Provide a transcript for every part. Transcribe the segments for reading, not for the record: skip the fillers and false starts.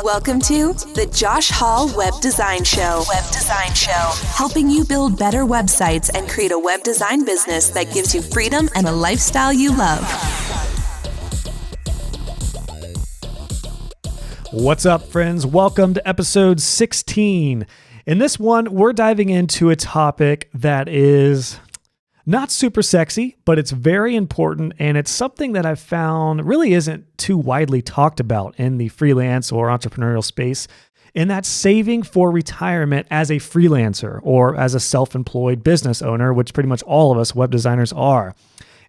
Welcome to the Josh Hall Web Design Show. Helping you build better websites and create a web design business that gives you freedom and a lifestyle you love. What's up, friends? Welcome to episode 16. In this one, we're diving into a topic that is not super sexy, but it's very important, and it's something that I've found really isn't too widely talked about in the freelance or entrepreneurial space, and that's saving for retirement as a freelancer or as a self-employed business owner, which pretty much all of us web designers are.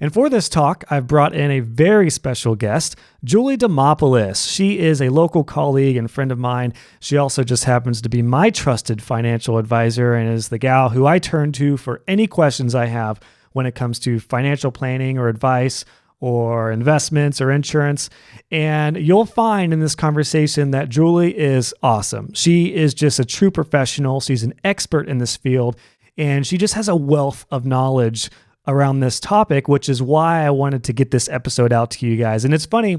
And for this talk, I've brought in a very special guest, Juli Damopoulos. She is a local colleague and friend of mine. She also just happens to be my trusted financial advisor and is the gal who I turn to for any questions I have when it comes to financial planning or advice or investments or insurance. And you'll find in this conversation that Juli is awesome. She is just a true professional. She's an expert in this field, and she just has a wealth of knowledge around this topic, which is why I wanted to get this episode out to you guys. And it's funny,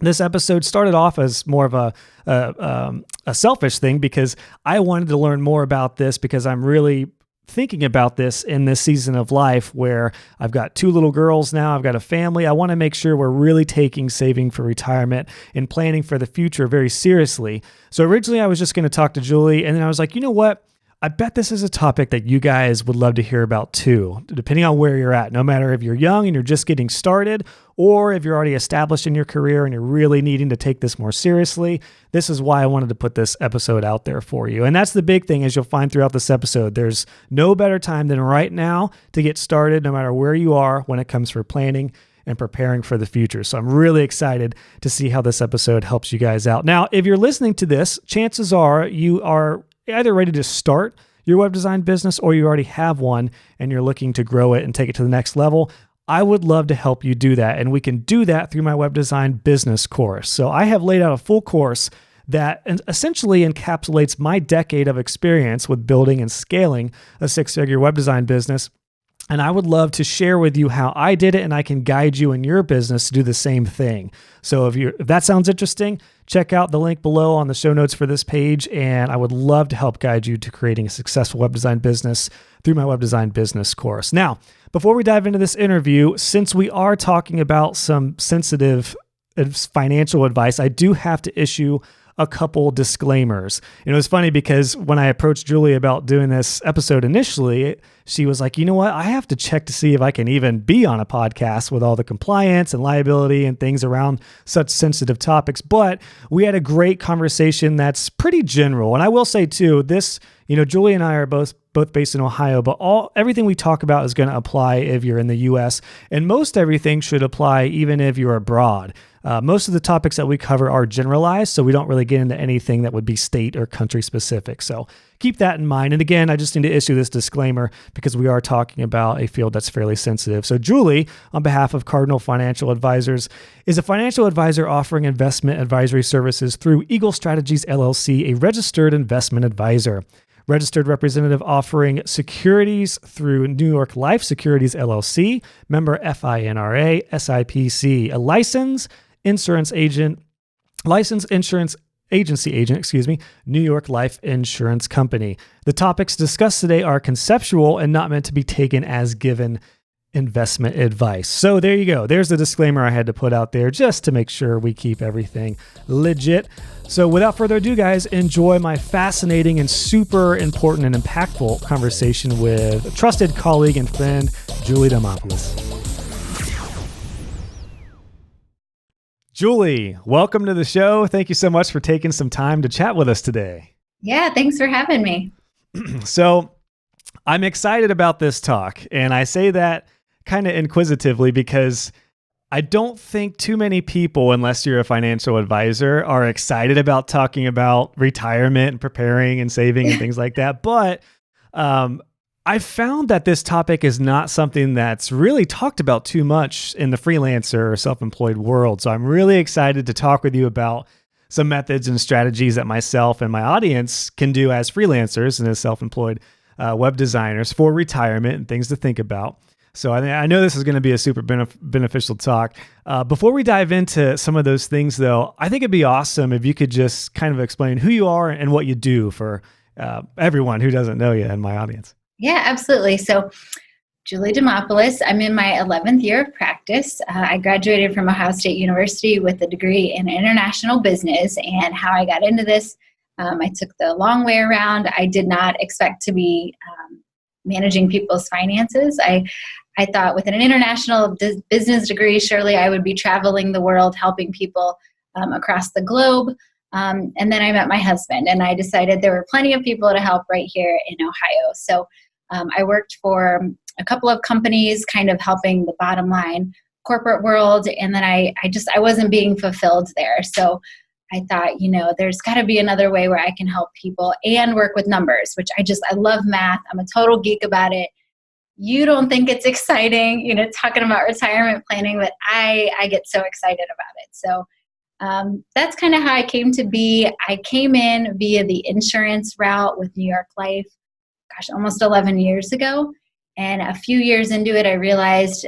this episode started off as more of a selfish thing because I wanted to learn more about this because I'm really thinking about this in this season of life where I've got 2 little girls now, I've got a family. I want to make sure we're really taking saving for retirement and planning for the future very seriously. So originally I was just going to talk to Juli, and then I was like, you know what? I bet this is a topic that you guys would love to hear about too, depending on where you're at. No matter if you're young and you're just getting started, or if you're already established in your career and you're really needing to take this more seriously, this is why I wanted to put this episode out there for you. And that's the big thing, as you'll find throughout this episode. There's no better time than right now to get started, no matter where you are when it comes for planning and preparing for the future. So I'm really excited to see how this episode helps you guys out. Now, if you're listening to this, chances are you are either ready to start your web design business or you already have one and you're looking to grow it and take it to the next level. I would love to help you do that. And we can do that through my web design business course. So I have laid out a full course that essentially encapsulates my decade of experience with building and scaling a 6-figure web design business. And I would love to share with you how I did it, and I can guide you in your business to do the same thing. So if that sounds interesting, check out the link below on the show notes for this page, and I would love to help guide you to creating a successful web design business through my web design business course. Now, before we dive into this interview, since we are talking about some sensitive financial advice, I do have to issue a couple disclaimers. It was funny because when I approached Juli about doing this episode initially, she was like, you know what? I have to check to see if I can even be on a podcast with all the compliance and liability and things around such sensitive topics. But we had a great conversation that's pretty general. And I will say too, this, Juli and I are both based in Ohio, but everything we talk about is going to apply if you're in the US, and most everything should apply even if you're abroad. Most of the topics that we cover are generalized, so we don't really get into anything that would be state or country specific. So keep that in mind. And again, I just need to issue this disclaimer because we are talking about a field that's fairly sensitive. So Juli, on behalf of Cardinal Financial Advisors, is a financial advisor offering investment advisory services through Eagle Strategies LLC, a registered investment advisor. Registered representative offering securities through New York Life Securities LLC, member FINRA, SIPC, a licensed insurance agency agent, New York Life Insurance Company. The topics discussed today are conceptual and not meant to be taken as given investment advice. So there you go. There's the disclaimer I had to put out there just to make sure we keep everything legit. So without further ado, guys, enjoy my fascinating and super important and impactful conversation with a trusted colleague and friend, Juli Damopoulos. Juli, welcome to the show. Thank you so much for taking some time to chat with us today. Yeah, thanks for having me. So I'm excited about this talk, and I say that kind of inquisitively because I don't think too many people, unless you're a financial advisor, are excited about talking about retirement and preparing and saving and things like that. But I found that this topic is not something that's really talked about too much in the freelancer or self-employed world. So I'm really excited to talk with you about some methods and strategies that myself and my audience can do as freelancers and as self-employed web designers for retirement and things to think about. So I know this is going to be a super beneficial talk. Before we dive into some of those things, though, I think it'd be awesome if you could just kind of explain who you are and what you do for everyone who doesn't know you in my audience. Yeah, absolutely. So, Juli Damopoulos, I'm in my 11th year of practice. I graduated from Ohio State University with a degree in international business. And how I got into this, I took the long way around. I did not expect to be managing people's finances. I thought with an international business degree, surely I would be traveling the world, helping people across the globe. And then I met my husband, and I decided there were plenty of people to help right here in Ohio. So I worked for a couple of companies, kind of helping the bottom line corporate world. And then I wasn't being fulfilled there. So I thought, there's got to be another way where I can help people and work with numbers, which I love math. I'm a total geek about it. You don't think it's exciting, talking about retirement planning, but I get so excited about it. So that's kind of how I came to be. I came in via the insurance route with New York Life, almost 11 years ago. And a few years into it, I realized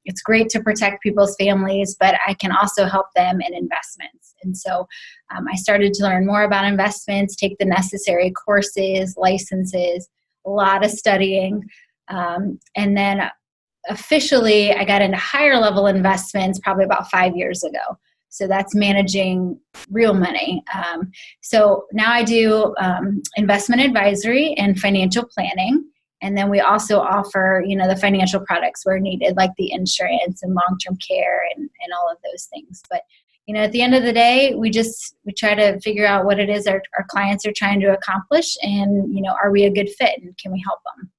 it's great to protect people's families, but I can also help them in investments. And so I started to learn more about investments, take the necessary courses, licenses, a lot of studying. And then officially, I got into higher level investments probably about 5 years ago. So that's managing real money. So now I do investment advisory and financial planning. And then we also offer, the financial products where needed, like the insurance and long-term care and all of those things. But, at the end of the day, we try to figure out what it is our clients are trying to accomplish, and, are we a good fit, and can we help them?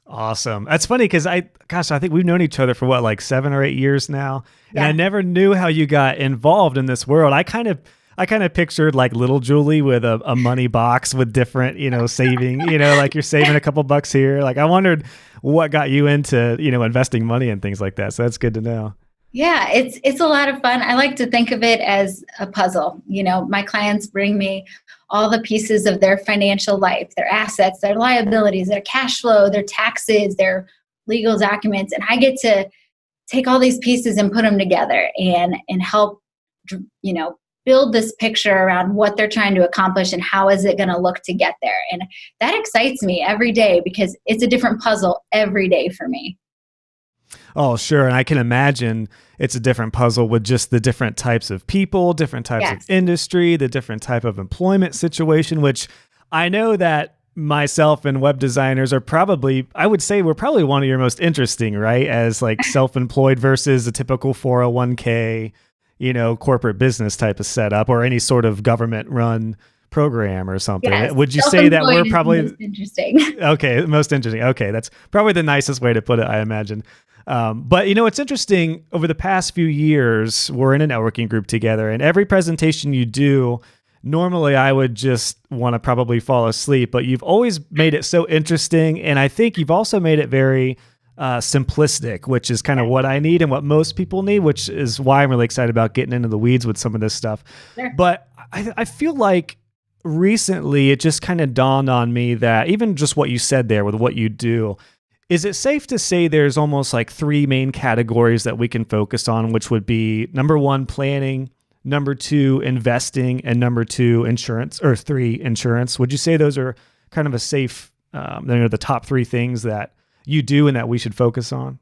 Awesome. That's funny because I think we've known each other for what, like 7 or 8 years now. And I never knew how you got involved in this world. I kind of pictured like little Julie with a money box with different, saving, like you're saving a couple bucks here. Like I wondered what got you into, investing money and things like that. So that's good to know. Yeah, it's a lot of fun. I like to think of it as a puzzle. My clients bring me all the pieces of their financial life, their assets, their liabilities, their cash flow, their taxes, their legal documents. And I get to take all these pieces and put them together and help, build this picture around what they're trying to accomplish and how is it going to look to get there. And that excites me every day because it's a different puzzle every day for me. Oh, sure. And I can imagine it's a different puzzle with just the different types of people, different types of industry, the different type of employment situation, which I know that myself and web designers are probably, I would say we're probably one of your most interesting, right? As like self-employed versus a typical 401k, corporate business type of setup or any sort of government run program or something. Yes, would you say that we're probably most interesting? Okay, most interesting. Okay, that's probably the nicest way to put it, I imagine. But it's interesting. Over the past few years, we're in a networking group together, and every presentation you do, normally I would just want to probably fall asleep, but you've always made it so interesting, and I think you've also made it very simplistic, which is kind of what I need and what most people need, which is why I'm really excited about getting into the weeds with some of this stuff. Sure. But I feel like recently it just kind of dawned on me that even just what you said there with what you do, is it safe to say there's almost like 3 main categories that we can focus on, which would be number 1, planning, number 2, investing, and number 2, insurance, or 3, insurance? Would you say those are kind of a safe, the top 3 things that you do and that we should focus on?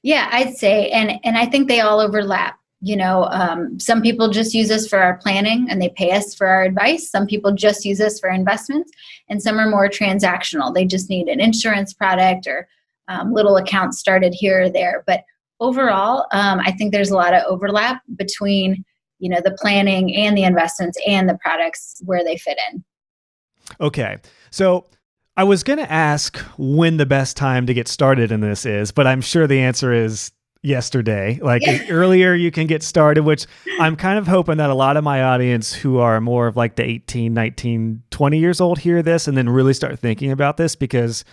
Yeah, I'd say, and I think they all overlap. Some people just use us for our planning and they pay us for our advice. Some people just use us for investments, and some are more transactional. They just need an insurance product or little accounts started here or there. But overall, I think there's a lot of overlap between, the planning and the investments and the products where they fit in. Okay. So I was going to ask when the best time to get started in this is, but I'm sure the answer is yesterday. Like earlier you can get started, which I'm kind of hoping that a lot of my audience who are more of like the 18, 19, 20 years old hear this and then really start thinking about this, because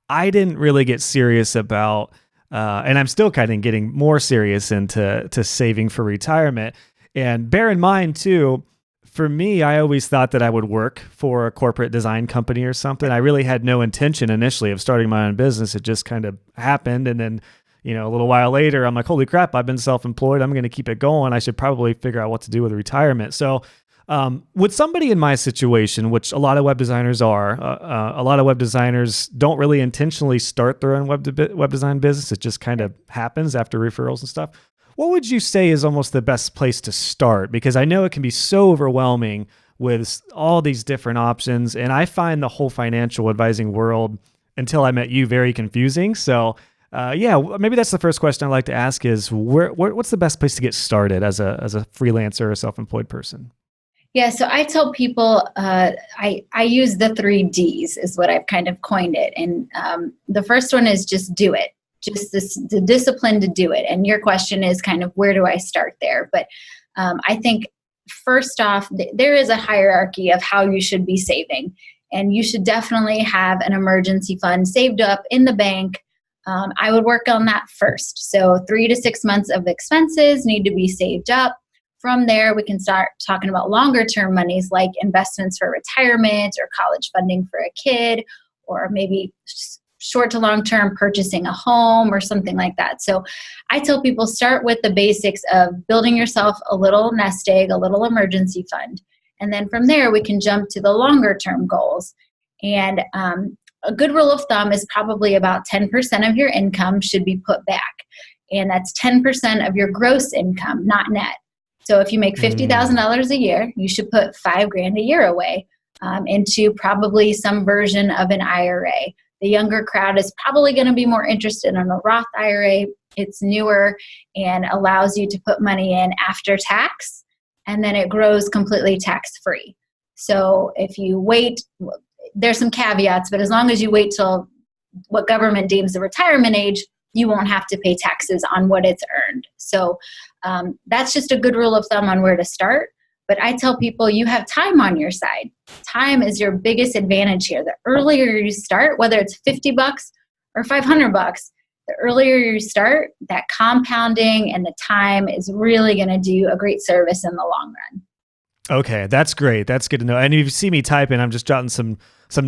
I didn't really get serious about, and I'm still kind of getting more serious into saving for retirement. And bear in mind too, for me, I always thought that I would work for a corporate design company or something. I really had no intention initially of starting my own business. It just kind of happened. And then, a little while later, I'm like, holy crap, I've been self-employed. I'm going to keep it going. I should probably figure out what to do with retirement. So with somebody in my situation, which a lot of web designers are, a lot of web designers don't really intentionally start their own web design business. It just kind of happens after referrals and stuff. What would you say is almost the best place to start? Because I know it can be so overwhelming with all these different options. And I find the whole financial advising world, until I met you, very confusing. So maybe that's the first question I'd like to ask is what's the best place to get started as a freelancer or self-employed person? Yeah, so I tell people I use the 3 Ds is what I've kind of coined it. And the first one is just do it. Just the discipline to do it. And your question is kind of where do I start there? But I think first off, there is a hierarchy of how you should be saving. And you should definitely have an emergency fund saved up in the bank. I would work on that first. So 3 to 6 months of expenses need to be saved up. From there, we can start talking about longer term monies like investments for retirement or college funding for a kid, or maybe short to long term purchasing a home or something like that. So I tell people start with the basics of building yourself a little nest egg, a little emergency fund. And then from there, we can jump to the longer term goals. And a good rule of thumb is probably about 10% of your income should be put back. And that's 10% of your gross income, not net. So if you make $50,000 a year, you should put $5,000 a year away into probably some version of an IRA. The younger crowd is probably going to be more interested in a Roth IRA. It's newer and allows you to put money in after tax, and then it grows completely tax-free. So if you wait, there's some caveats, but as long as you wait till what government deems the retirement age, you won't have to pay taxes on what it's earned. So that's just a good rule of thumb on where to start. But I tell people you have time on your side. Time is your biggest advantage here. The earlier you start, whether it's $50 or $500, the earlier you start, that compounding and the time is really going to do a great service in the long run. Okay, that's great. That's good to know. And if you see me typing, I'm just jotting some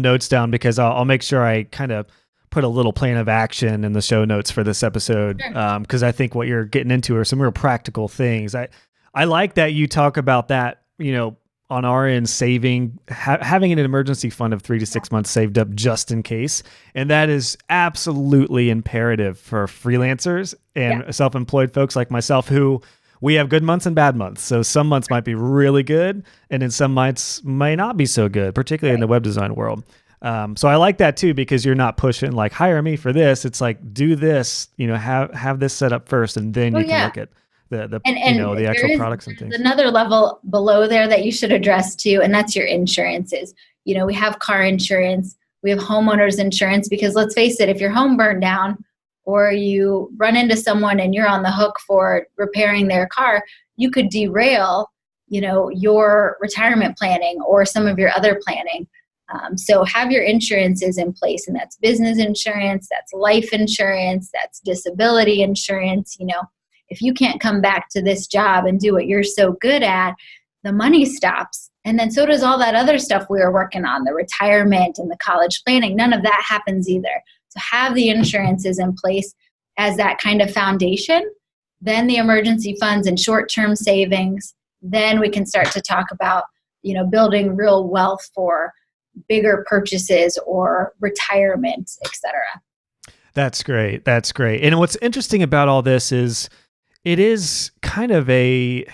notes down because I'll make sure I kind of put a little plan of action in the show notes for this episode. Because I think what you're getting into are some real practical things. I like that you talk about that, on our end, saving, having an emergency fund of 3 to 6 months saved up just in case. And that is absolutely imperative for freelancers and self-employed folks like myself who we have good months and bad months. So some months might be really good and then some months might not be so good, particularly in the web design world. So I like that too, because you're not pushing like, hire me for this. It's like, do this, have this set up first, and then you can look at the actual products and things. Another level below there that you should address too, and that's your insurances. We have car insurance, we have homeowners insurance, because let's face it, if your home burned down or you run into someone and you're on the hook for repairing their car, you could derail, your retirement planning or some of your other planning. So have your insurances in place, and that's business insurance, that's life insurance, that's disability insurance. If you can't come back to this job and do what you're so good at, the money stops. And then so does all that other stuff we were working on, the retirement and the college planning. None of that happens either. So have the insurances in place as that kind of foundation, then the emergency funds and short-term savings. Then we can start to talk about, building real wealth for bigger purchases or retirement, etc. That's great. That's great. And what's interesting about all this is it is kind of I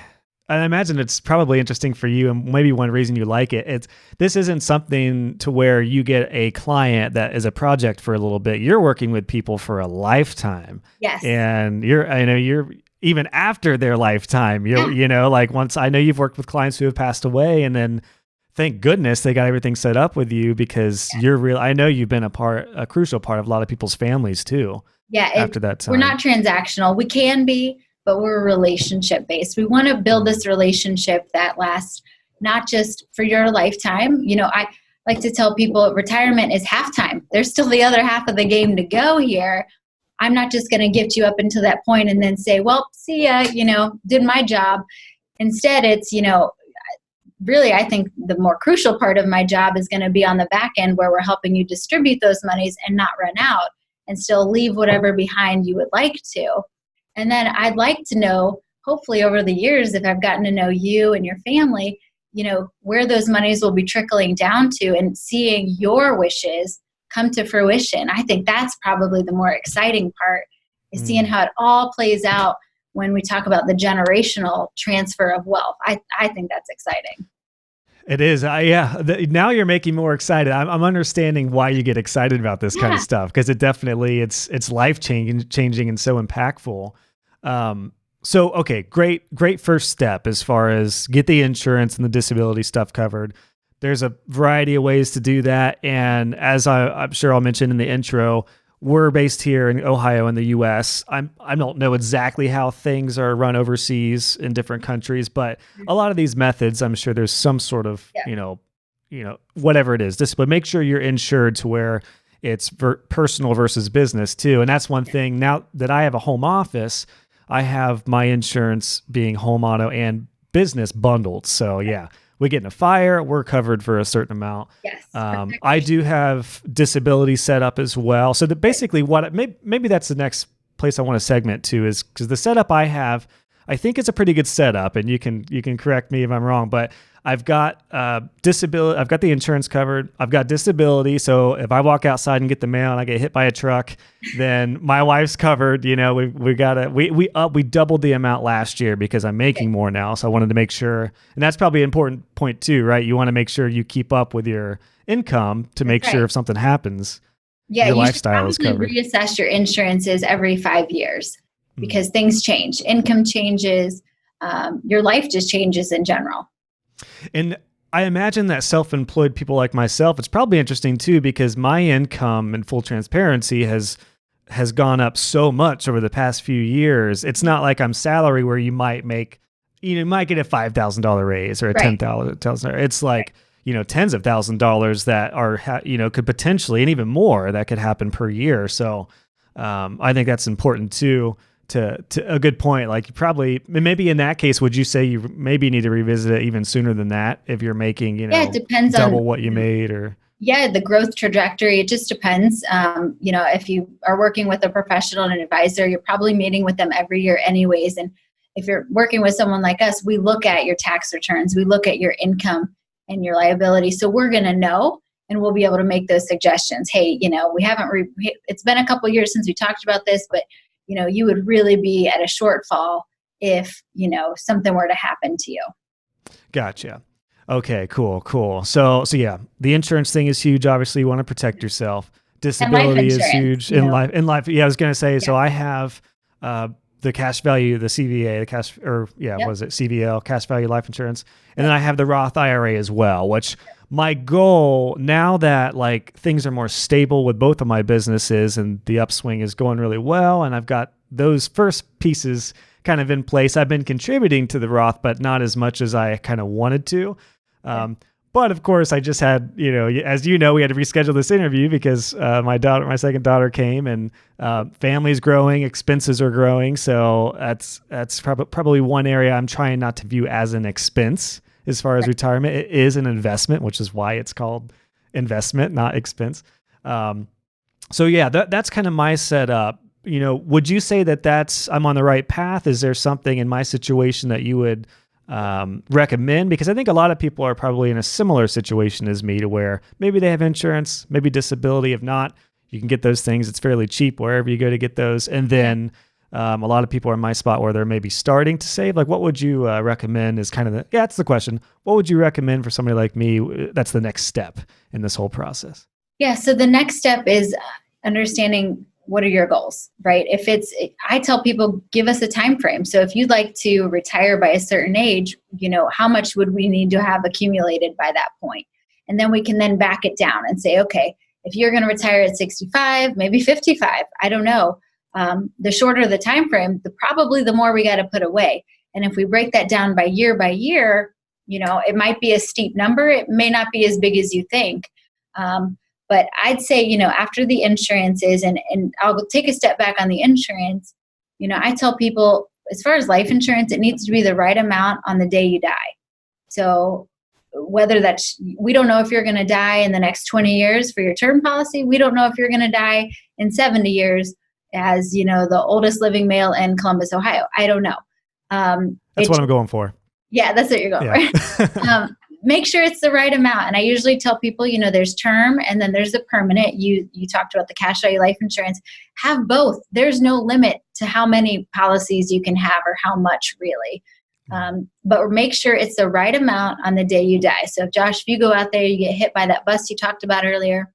imagine it's probably interesting for you, and maybe one reason you like it. This isn't something to where you get a client that is a project for a little bit. You're working with people for a lifetime. Yes. And you're even after their lifetime, like once, I know you've worked with clients who have passed away, and then thank goodness they got everything set up with you, because I know you've been a crucial part of a lot of people's families too. Yeah. After that time. We're not transactional. We can be, but we're relationship based. We want to build this relationship that lasts not just for your lifetime. I like to tell people retirement is halftime. There's still the other half of the game to go here. I'm not just going to gift you up until that point and then say, well, see ya, did my job. Instead, it's, really, I think the more crucial part of my job is going to be on the back end, where we're helping you distribute those monies and not run out. and still leave whatever behind you would like to. And then I'd like to know, hopefully over the years, if I've gotten to know you and your family, where those monies will be trickling down to, and seeing your wishes come to fruition. I think that's probably the more exciting part, is seeing how it all plays out when we talk about the generational transfer of wealth. I think that's exciting. It is. Now you're making me more excited. I'm understanding why you get excited about this kind of stuff, because it definitely, it's life changing and so impactful. So, okay, great first step as far as get the insurance and the disability stuff covered. There's a variety of ways to do that. And as I'm sure I'll mention in the intro, we're based here in Ohio in the US. I don't know exactly how things are run overseas in different countries, but a lot of these methods, I'm sure there's some sort of, whatever it is, but make sure you're insured to where it's personal versus business too. And that's one thing. Now that I have a home office, I have my insurance being home auto and business bundled. So yeah, we get in a fire, we're covered for a certain amount. Yes. I do have disability set up as well. So that basically maybe that's the next place I want to segment to, is because the setup I have, I think it's a pretty good setup, and you can correct me if I'm wrong, but I've got disability. I've got the insurance covered. I've got disability. So if I walk outside and get the mail and I get hit by a truck, then my wife's covered. We doubled the amount last year because I'm making more now. So I wanted to make sure, and that's probably an important point too, right? You want to make sure you keep up with your income to make sure if something happens, your lifestyle is covered. You should probably reassess your insurances every 5 years, because things change, income changes, your life just changes in general. And I imagine that self-employed people like myself, it's probably interesting too, because my income, in full transparency, has gone up so much over the past few years. It's not like I'm salary where you might get a $5,000 raise or a $10,000. It's like, tens of $1,000s that are, could potentially, and even more, that could happen per year. So I think that's important too. To a good point, like you probably, maybe in that case, would you say you maybe need to revisit it even sooner than that if you're making, it depends double on what you made, or the growth trajectory. It just depends. If you are working with a professional and an advisor, you're probably meeting with them every year anyways. And if you're working with someone like us, we look at your tax returns, we look at your income and your liability. So we're going to know, and we'll be able to make those suggestions. Hey, we haven't, it's been a couple of years since we talked about this, but you would really be at a shortfall if, something were to happen to you. Gotcha. Okay, cool. So yeah, the insurance thing is huge. Obviously you want to protect yourself. Disability is huge in life. Yeah, I was going to say, so I have, the cash value, the CVA, was it CVL, cash value life insurance. And then I have the Roth IRA as well, which my goal now that like things are more stable with both of my businesses and the upswing is going really well, and I've got those first pieces kind of in place. I've been contributing to the Roth, but not as much as I kind of wanted to. But of course, I just had, as we had to reschedule this interview because my second daughter came, and family's growing, expenses are growing. So that's probably one area I'm trying not to view as an expense as far as retirement. It is an investment, which is why it's called investment, not expense. So yeah, that's kind of my setup. Would you say that I'm on the right path? Is there something in my situation that you would recommend? Because I think a lot of people are probably in a similar situation as me, to where maybe they have insurance, maybe disability. If not, you can get those things. It's fairly cheap wherever you go to get those. And then a lot of people are in my spot where they're maybe starting to save. Like, what would you recommend is kind of that's the question. What would you recommend for somebody like me? That's the next step in this whole process. Yeah. So the next step is understanding, what are your goals, right? I tell people, give us a time frame. So if you'd like to retire by a certain age, how much would we need to have accumulated by that point? And then we can then back it down and say, okay, if you're going to retire at 65, maybe 55, I don't know. The shorter the time frame, probably the more we got to put away. And if we break that down by year, it might be a steep number. It may not be as big as you think. But I'd say, after the insurances, and I'll take a step back on the insurance, I tell people, as far as life insurance, it needs to be the right amount on the day you die. So whether that's, we don't know if you're going to die in the next 20 years for your term policy. We don't know if you're going to die in 70 years as, the oldest living male in Columbus, Ohio. I don't know. That's what I'm going for. Yeah, that's what you're going for. Make sure it's the right amount. And I usually tell people, there's term and then there's the permanent. You talked about the cash value life insurance. Have both. There's no limit to how many policies you can have or how much really. But make sure it's the right amount on the day you die. So if Josh, if you go out there, you get hit by that bus you talked about earlier,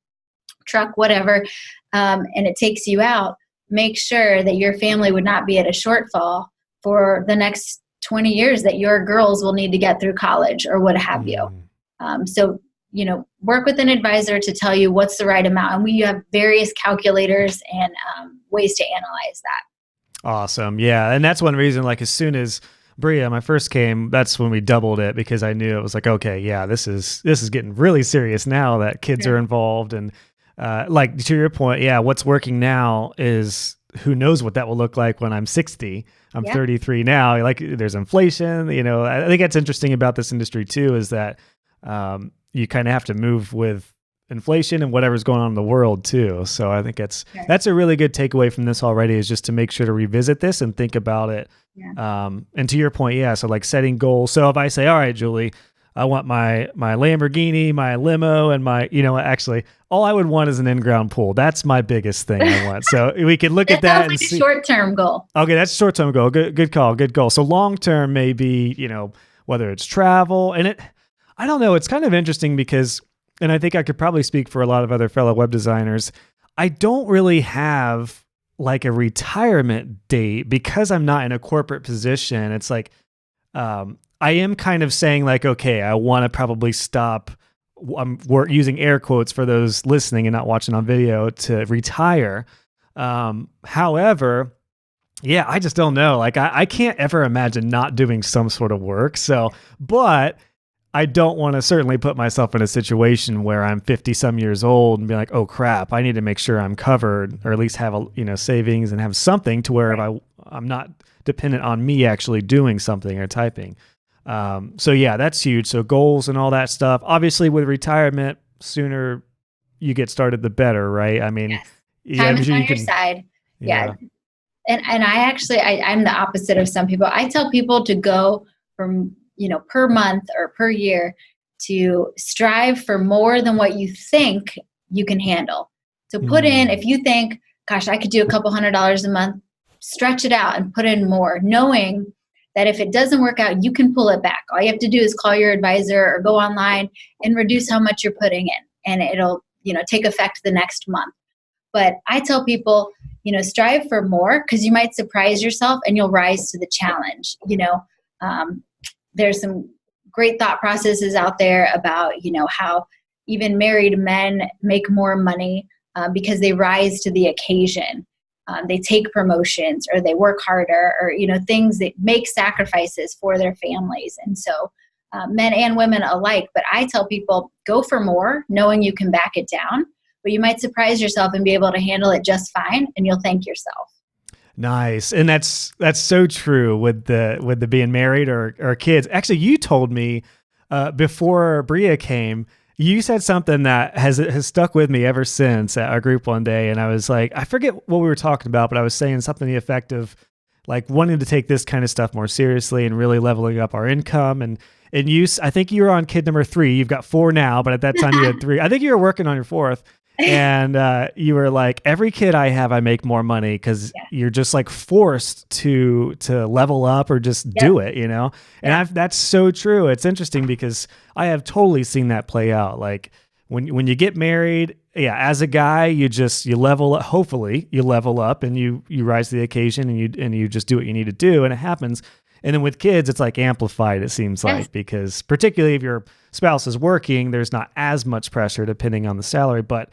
truck, whatever, and it takes you out, make sure that your family would not be at a shortfall for the next 20 years that your girls will need to get through college or what have you. So, work with an advisor to tell you what's the right amount. And we have various calculators and ways to analyze that. Awesome. Yeah. And that's one reason, like as soon as Bria, my first came, that's when we doubled it because I knew it was like, okay, yeah, this is getting really serious now that kids are involved. And like to your point, yeah, what's working now is who knows what that will look like when I'm 60. I'm 33 now. Like there's inflation, I think that's interesting about this industry too, is that you kind of have to move with inflation and whatever's going on in the world too. So I think that's a really good takeaway from this already, is just to make sure to revisit this and think about it. And to your point, so like setting goals. So if I say, all right, Julie, I want my Lamborghini, my limo, and my, actually, all I would want is an in-ground pool. That's my biggest thing I want. So we could look at that and see. Short-term goal. Okay, that's a short-term goal. Good call. Good goal. So long-term, maybe, whether it's travel, and I don't know. It's kind of interesting because, and I think I could probably speak for a lot of other fellow web designers, I don't really have like a retirement date because I'm not in a corporate position. It's like, I am kind of saying like, okay, I want to probably stop. We're using air quotes for those listening and not watching on video, to retire. However, I just don't know. Like I can't ever imagine not doing some sort of work. So, but I don't want to certainly put myself in a situation where I'm 50 some years old and be like, oh crap, I need to make sure I'm covered, or at least have savings and have something to where if I'm not dependent on me actually doing something or typing. So that's huge. So goals and all that stuff, obviously with retirement, sooner you get started, the better, right? I mean, time is on your side. Yeah. And I'm the opposite of some people. I tell people to go from, per month or per year to strive for more than what you think you can handle. So put in, if you think, gosh, I could do a couple $100s a month, stretch it out and put in more, knowing that if it doesn't work out, you can pull it back. All you have to do is call your advisor or go online and reduce how much you're putting in, and it'll, take effect the next month. But I tell people, strive for more, because you might surprise yourself and you'll rise to the challenge. There's some great thought processes out there about, how even married men make more money because they rise to the occasion. They take promotions, or they work harder, or, things that make sacrifices for their families. And so men and women alike. But I tell people, go for more, knowing you can back it down, but you might surprise yourself and be able to handle it just fine, and you'll thank yourself. Nice. And that's so true with the being married or kids. Actually, you told me before Bria came, you said something that has stuck with me ever since at our group one day. And I was like, I forget what we were talking about, but I was saying something to the effect of like wanting to take this kind of stuff more seriously and really leveling up our income. And I think you were on kid number 3. You've got 4 now, but at that time you had 3. I think you were working on your 4th. And you were like, every kid I have, I make more money, because you're just like forced to level up or just do it, And that's so true. It's interesting because I have totally seen that play out. Like when you get married, as a guy, you level up. Hopefully, you level up and you rise to the occasion, and you just do what you need to do, and it happens. And then with kids, it's like amplified, it seems like, because particularly if your spouse is working, there's not as much pressure depending on the salary, but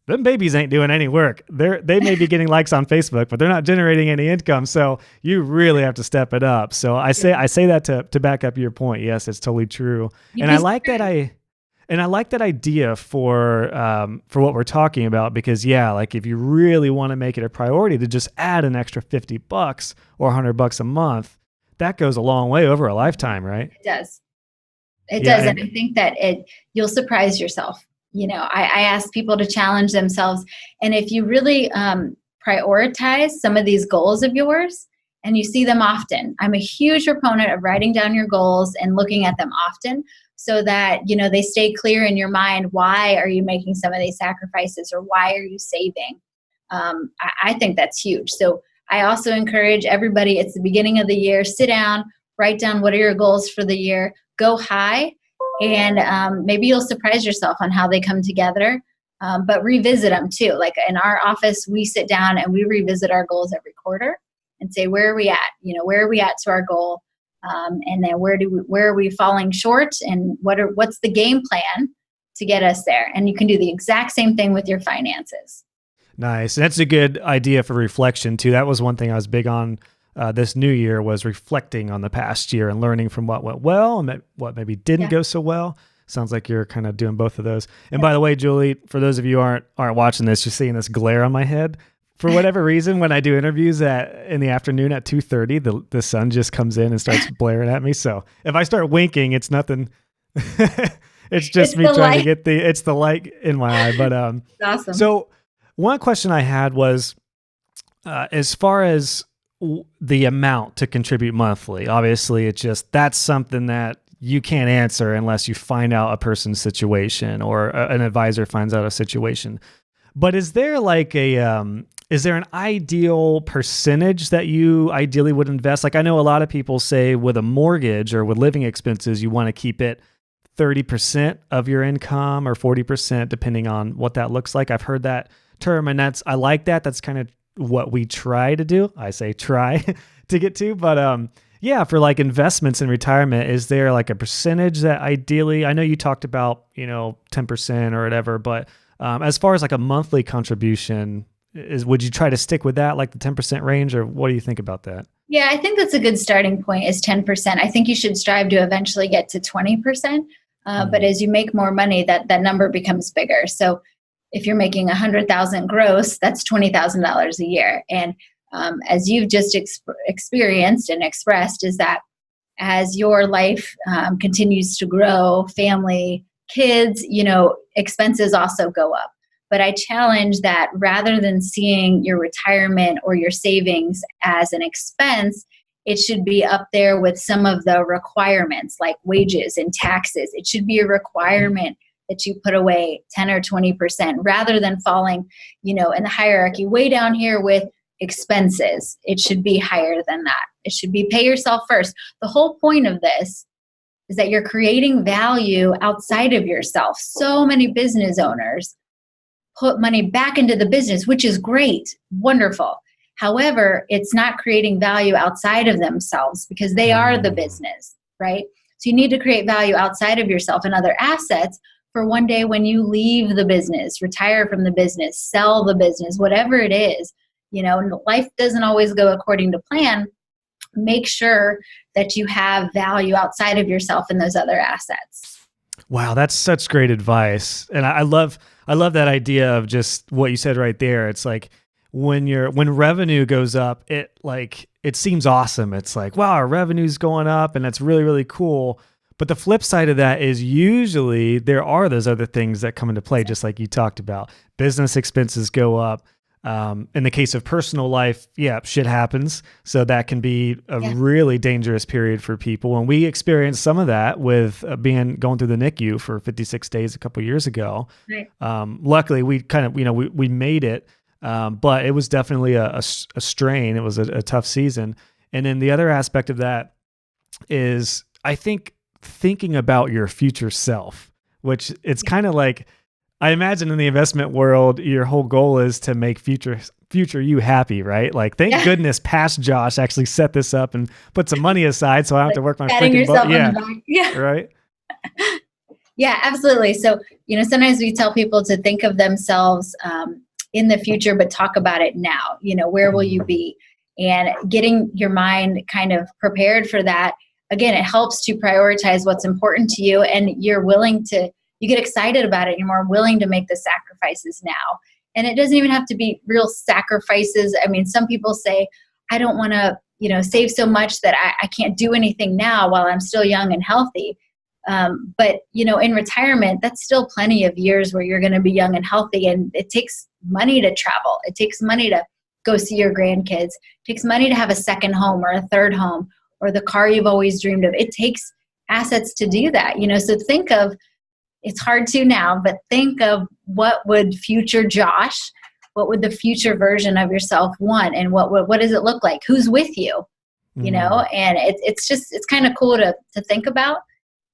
them babies ain't doing any work. They may be getting likes on Facebook, but they're not generating any income. So you really have to step it up. So I say that to back up your point. Yes, it's totally true. And I like that idea for what we're talking about, because like if you really want to make it a priority to just add an extra $50 or $100 a month, that goes a long way over a lifetime, right? It does. It Yeah. does. And I think that you'll surprise yourself. I ask people to challenge themselves. And if you really prioritize some of these goals of yours and you see them often, I'm a huge proponent of writing down your goals and looking at them often so that, they stay clear in your mind. Why are you making some of these sacrifices, or why are you saving? I think that's huge. So I also encourage everybody, it's the beginning of the year, sit down, write down what are your goals for the year, go high, and maybe you'll surprise yourself on how they come together, but revisit them too. Like in our office, we sit down and we revisit our goals every quarter and say, where are we at? Where are we at to our goal? And then where are we falling short, and what's the game plan to get us there? And you can do the exact same thing with your finances. Nice. And that's a good idea for reflection too. That was one thing I was big on this new year, was reflecting on the past year and learning from what went well and what maybe didn't go so well. Sounds like you're kind of doing both of those. And by the way, Julie, for those of you who aren't watching this, you're seeing this glare on my head. For whatever reason, when I do interviews in the afternoon at 2:30, the sun just comes in and starts blaring at me. So if I start winking, it's nothing. It's just me trying to get it's the light in my eye. But awesome. So one question I had was, as far as the amount to contribute monthly, obviously that's something that you can't answer unless you find out a person's situation or an advisor finds out a situation. But is there is there an ideal percentage that you ideally would invest? Like I know a lot of people say with a mortgage or with living expenses, you want to keep it 30% of your income or 40%, depending on what that looks like. I've heard that term, and I like that. That's kind of what we try to do. I say try to get to, but for like investments in retirement, is there like a percentage that ideally, I know you talked about, 10% or whatever, but as far as like a monthly contribution, would you try to stick with that, like the 10% range, or what do you think about that? Yeah, I think that's a good starting point, is 10%. I think you should strive to eventually get to 20%. But as you make more money, that number becomes bigger. So if you're making $100,000 gross, that's $20,000 a year. And as you've just experienced and expressed, is that as your life continues to grow, family, kids, expenses also go up. But I challenge that rather than seeing your retirement or your savings as an expense, it should be up there with some of the requirements like wages and taxes. It should be a requirement that you put away 10 or 20% rather than falling, in the hierarchy way down here with expenses. It should be higher than that. It should be pay yourself first. The whole point of this is that you're creating value outside of yourself. So many business owners put money back into the business, which is great, wonderful. However, it's not creating value outside of themselves because they are the business, right? So you need to create value outside of yourself and other assets for one day when you leave the business, retire from the business, sell the business, whatever it is. Life doesn't always go according to plan. Make sure that you have value outside of yourself and those other assets. Wow, that's such great advice. And I love that idea of just what you said right there. It's like when revenue goes up, it seems awesome. It's like, wow, our revenue's going up and that's really, really cool. But the flip side of that is usually there are those other things that come into play, just like you talked about. Business expenses go up. In the case of personal life, shit happens. So that can be a really dangerous period for people. And we experienced some of that with going through the NICU for 56 days a couple of years ago. Right. Luckily, we kind of, we made it, but it was definitely a strain. It was a tough season. And then the other aspect of that is, I think, thinking about your future self, which it's kind of like, I imagine in the investment world, your whole goal is to make future you happy, right? Like, thank goodness past Josh actually set this up and put some money aside so I don't have to work my freaking butt. Yeah. Right? Yeah, absolutely. So, sometimes we tell people to think of themselves in the future, but talk about it now. Where will you be? And getting your mind kind of prepared for that. Again, it helps to prioritize what's important to you, and you get excited about it. You're more willing to make the sacrifices now. And it doesn't even have to be real sacrifices. I mean, some people say, I don't want to, save so much that I can't do anything now while I'm still young and healthy. But, in retirement, that's still plenty of years where you're going to be young and healthy. And it takes money to travel. It takes money to go see your grandkids. It takes money to have a second home or a third home or the car you've always dreamed of. It takes assets to do that. So think of, it's hard to now, but think of what would future Josh, what would the future version of yourself want? And what does it look like? Who's with you? And it's kind of cool to think about.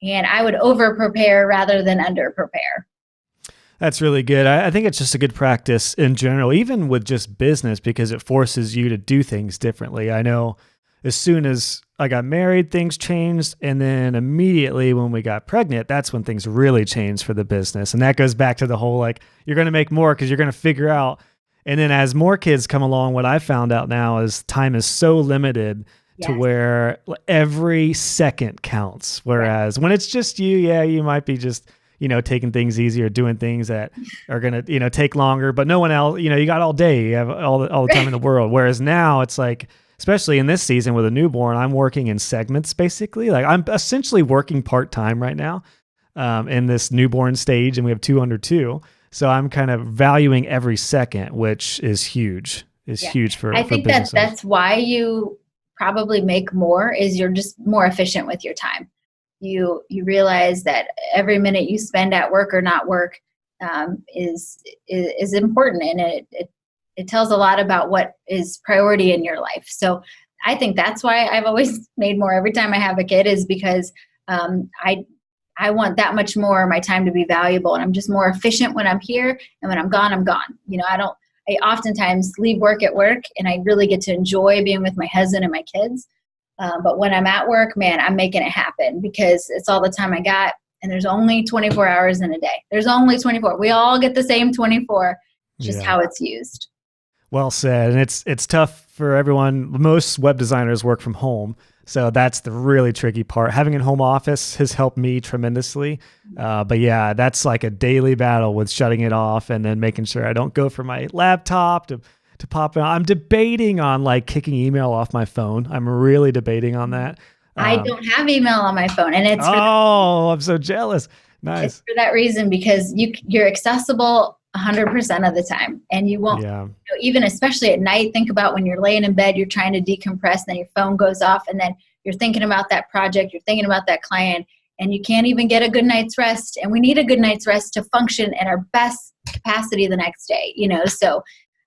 And I would over prepare rather than under prepare. That's really good. I think it's just a good practice in general, even with just business, because it forces you to do things differently. I know as soon as I got married, things changed. And then immediately when we got pregnant, that's when things really changed for the business. And that goes back to the whole, like, you're going to make more because you're going to figure out. And then as more kids come along, what I found out now is time is so limited to where every second counts. Whereas when it's just you, you might be just, taking things easy or doing things that are going to, take longer, but no one else, you got all day, you have all the time in the world. Whereas now it's like, especially in this season with a newborn, I'm working in segments basically. Like I'm essentially working part-time right now in this newborn stage, and we have 2 under 2. So I'm kind of valuing every second, which is huge. Huge for I think that's why you probably make more, is you're just more efficient with your time. You realize that every minute you spend at work or not work is important, and it tells a lot about what is priority in your life. So I think that's why I've always made more every time I have a kid, is because I want that much more of my time to be valuable, and I'm just more efficient when I'm here, and when I'm gone, I'm gone. I oftentimes leave work at work, and I really get to enjoy being with my husband and my kids. But when I'm at work, man, I'm making it happen because it's all the time I got. And there's only 24 hours in a day. There's only 24. We all get the same 24, just how it's used. Well said. And it's tough for everyone. Most web designers work from home. So that's the really tricky part. Having a home office has helped me tremendously. But yeah, that's like a daily battle with shutting it off and then making sure I don't go for my laptop to pop out. I'm debating on like kicking email off my phone. I'm really debating on that. I don't have email on my phone, and it's I'm so jealous. Nice. It's for that reason, because you're accessible 100% of the time, and you won't. Even especially at night, think about when you're laying in bed, you're trying to decompress, and then your phone goes off, and then you're thinking about that project, you're thinking about that client, and you can't even get a good night's rest. And we need a good night's rest to function at our best capacity the next day. So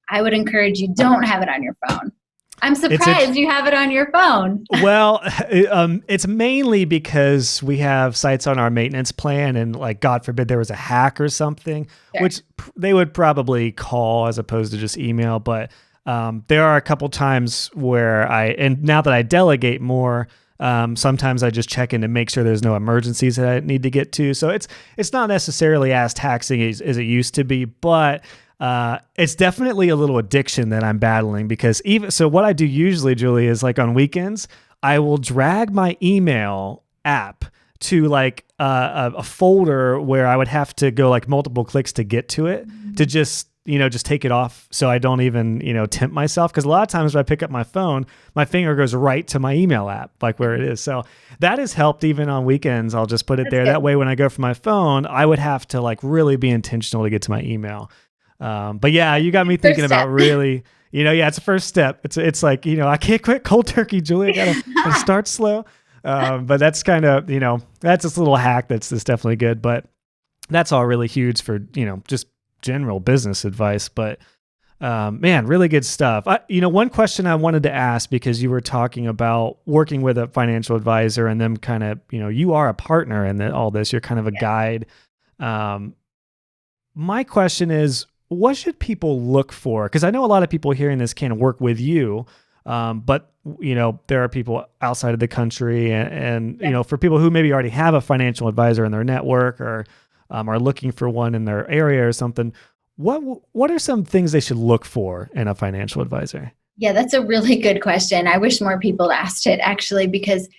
I would encourage you, don't have it on your phone. I'm surprised you have it on your phone. Well, it's mainly because we have sites on our maintenance plan, and like, God forbid there was a hack or something, which they would probably call as opposed to just email. But there are a couple times where and now that I delegate more, sometimes I just check in to make sure there's no emergencies that I need to get to. So it's not necessarily as taxing as it used to be, but it's definitely a little addiction that I'm battling, because so what I do usually, Julie, is like on weekends, I will drag my email app to like a folder where I would have to go like multiple clicks to get to it, to just take it off so I don't even, tempt myself. Because a lot of times when I pick up my phone, my finger goes right to my email app, like where it is. So that has helped. Even on weekends, I'll just put it there. That way, when I go for my phone, I would have to like really be intentional to get to my email. But yeah, you got me thinking about really, it's a first step. It's like, I can't quit cold turkey, Julie. I gotta start slow. But that's kind of, that's this little hack that's definitely good. But that's all really huge for, just general business advice. But man, really good stuff. One question I wanted to ask, because you were talking about working with a financial advisor and them kind of, you are a partner in all this. You're kind of a guide. My question is, what should people look for? Because I know a lot of people hearing this can work with you, but there are people outside of the country, and for people who maybe already have a financial advisor in their network, or are looking for one in their area or something. What are some things they should look for in a financial advisor? Yeah, that's a really good question. I wish more people asked it, actually, because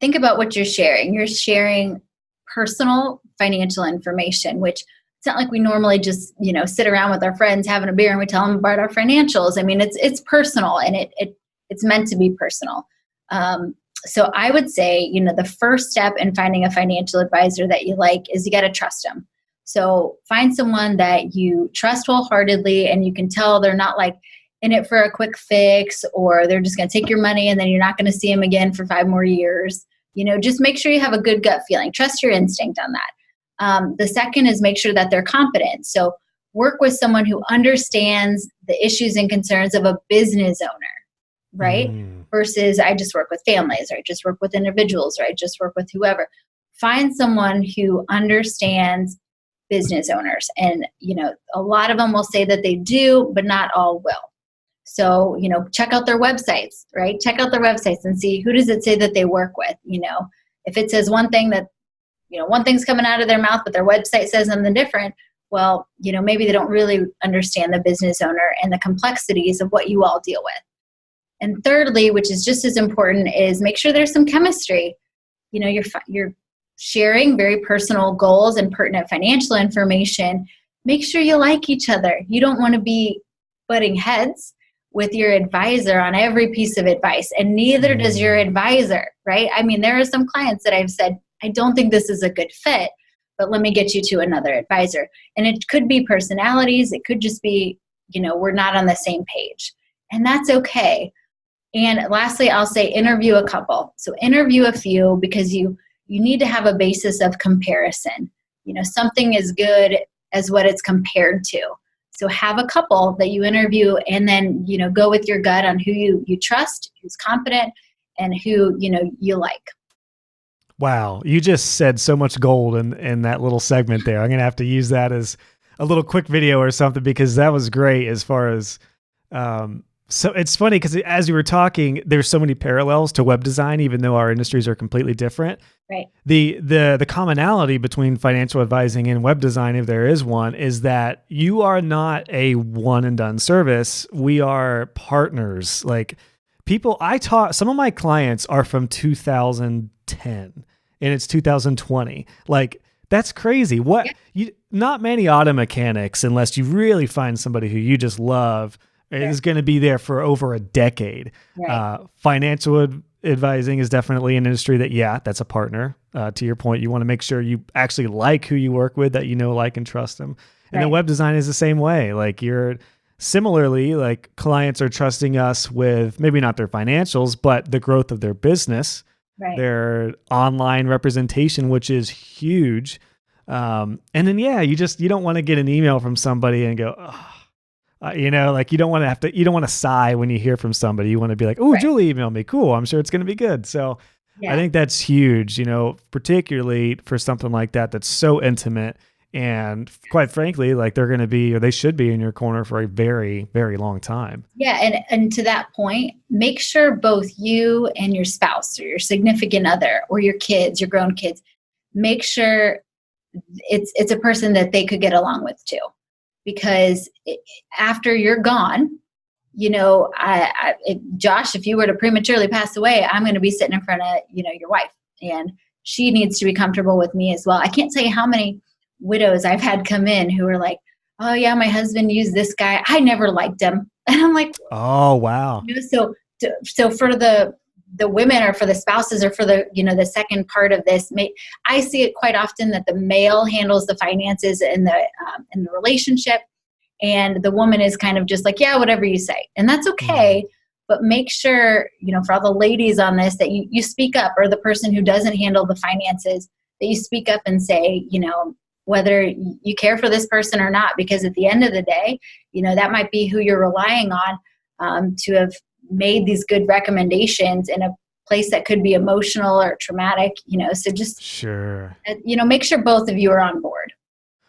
think about what you're sharing. You're sharing personal financial information, which it's not like we normally just, sit around with our friends having a beer and we tell them about our financials. I mean, it's personal, and it's meant to be personal. So I would say, the first step in finding a financial advisor that you like is you got to trust them. So find someone that you trust wholeheartedly and you can tell they're not like in it for a quick fix, or they're just going to take your money and then you're not going to see them again for 5 more years. Just make sure you have a good gut feeling. Trust your instinct on that. The second is make sure that they're competent. So work with someone who understands the issues and concerns of a business owner, right? Versus I just work with families, or I just work with individuals, or I just work with whoever. Find someone who understands business owners. And, a lot of them will say that they do, but not all will. So, check out their websites, right? Check out their websites and see who does it say that they work with. If it says one thing that, one thing's coming out of their mouth, but their website says something different, well, maybe they don't really understand the business owner and the complexities of what you all deal with. And thirdly, which is just as important, is make sure there's some chemistry. You're sharing very personal goals and pertinent financial information. Make sure you like each other. You don't want to be butting heads with your advisor on every piece of advice, and neither does your advisor, right? I mean, there are some clients that I've said, I don't think this is a good fit, but let me get you to another advisor. And it could be personalities. It could just be, we're not on the same page, and that's okay. And lastly, I'll say interview a couple. So interview a few, because you need to have a basis of comparison. Something is good as what it's compared to. So have a couple that you interview, and then, go with your gut on who you trust, who's competent, and who, you like. Wow. You just said so much gold in that little segment there. I'm going to have to use that as a little quick video or something, because that was great as far as, so it's funny because as you were talking, there's so many parallels to web design, even though our industries are completely different. Right. The commonality between financial advising and web design, if there is one, is that you are not a one and done service. We are partners. Like some of my clients are from 2010 and it's 2020. Like, that's crazy. Not many auto mechanics, unless you really find somebody who you just love, is going to be there for over a decade. Right. Financial advising is definitely an industry that's a partner. To your point, you want to make sure you actually like who you work with, that like and trust them. And then web design is the same way. Like, similarly, like, clients are trusting us with maybe not their financials, but the growth of their business, their online representation, which is huge. And then, you don't want to get an email from somebody and go, oh, you don't want to sigh when you hear from somebody. You want to be like, oh, Julie emailed me. Cool. I'm sure it's going to be good. So I think that's huge, particularly for something like that, that's so intimate. And quite frankly, like, they're going to be, or they should be in your corner for a very, very long time. Yeah. And to that point, make sure both you and your spouse or your significant other or your kids, your grown kids, make sure it's a person that they could get along with too. Because after you're gone, Josh, if you were to prematurely pass away, I'm going to be sitting in front of, your wife, and she needs to be comfortable with me as well. I can't tell you how many widows I've had come in who are like, oh yeah, my husband used this guy. I never liked him. And I'm like, oh, wow. So for the women, or for the spouses, or for the, the second part of this, I see it quite often that the male handles the finances in the relationship, and the woman is kind of just like, yeah, whatever you say. And that's okay. But make sure, for all the ladies on this, that you speak up, or the person who doesn't handle the finances, that you speak up and say, whether you care for this person or not, because at the end of the day, that might be who you're relying on to have made these good recommendations in a place that could be emotional or traumatic, so just make sure both of you are on board.